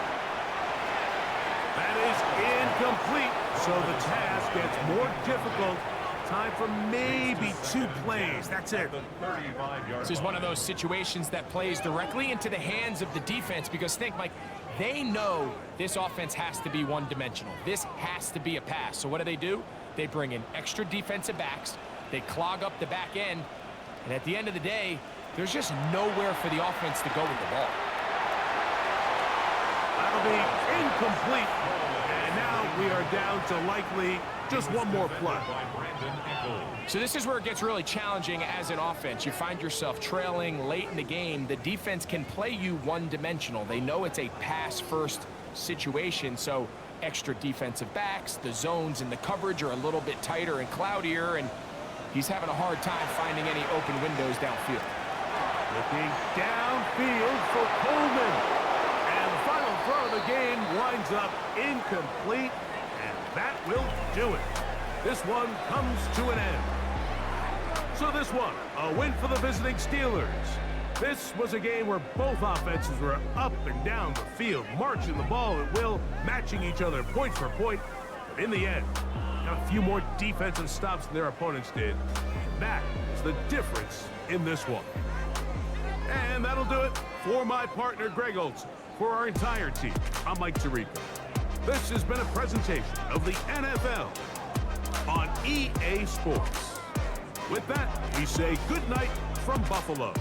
That is incomplete, so the task gets more difficult. Time for maybe 2 plays. That's it. This is one of those situations that plays directly into the hands of the defense because think, Mike, they know this offense has to be one-dimensional. This has to be a pass. So what do? They bring in extra defensive backs. They clog up the back end. And at the end of the day, there's just nowhere for the offense to go with the ball. That'll be incomplete. And now we are down to likely just one more play. So this is where it gets really challenging as an offense. You find yourself trailing late in the game. The defense can play you one-dimensional. They know it's a pass-first situation, so extra defensive backs, the zones and the coverage are a little bit tighter and cloudier, and he's having a hard time finding any open windows downfield. Looking downfield for Coleman. And the final throw of the game winds up incomplete, and that will do it. This one comes to an end. So this one, a win for the visiting Steelers. This was a game where both offenses were up and down the field, marching the ball at will, matching each other point for point. But in the end, got a few more defensive stops than their opponents did. That is the difference in this one. And that'll do it for my partner, Greg Olson. For our entire team, I'm Mike Tirico. This has been a presentation of the NFL on EA Sports. With that, we say good night from Buffalo.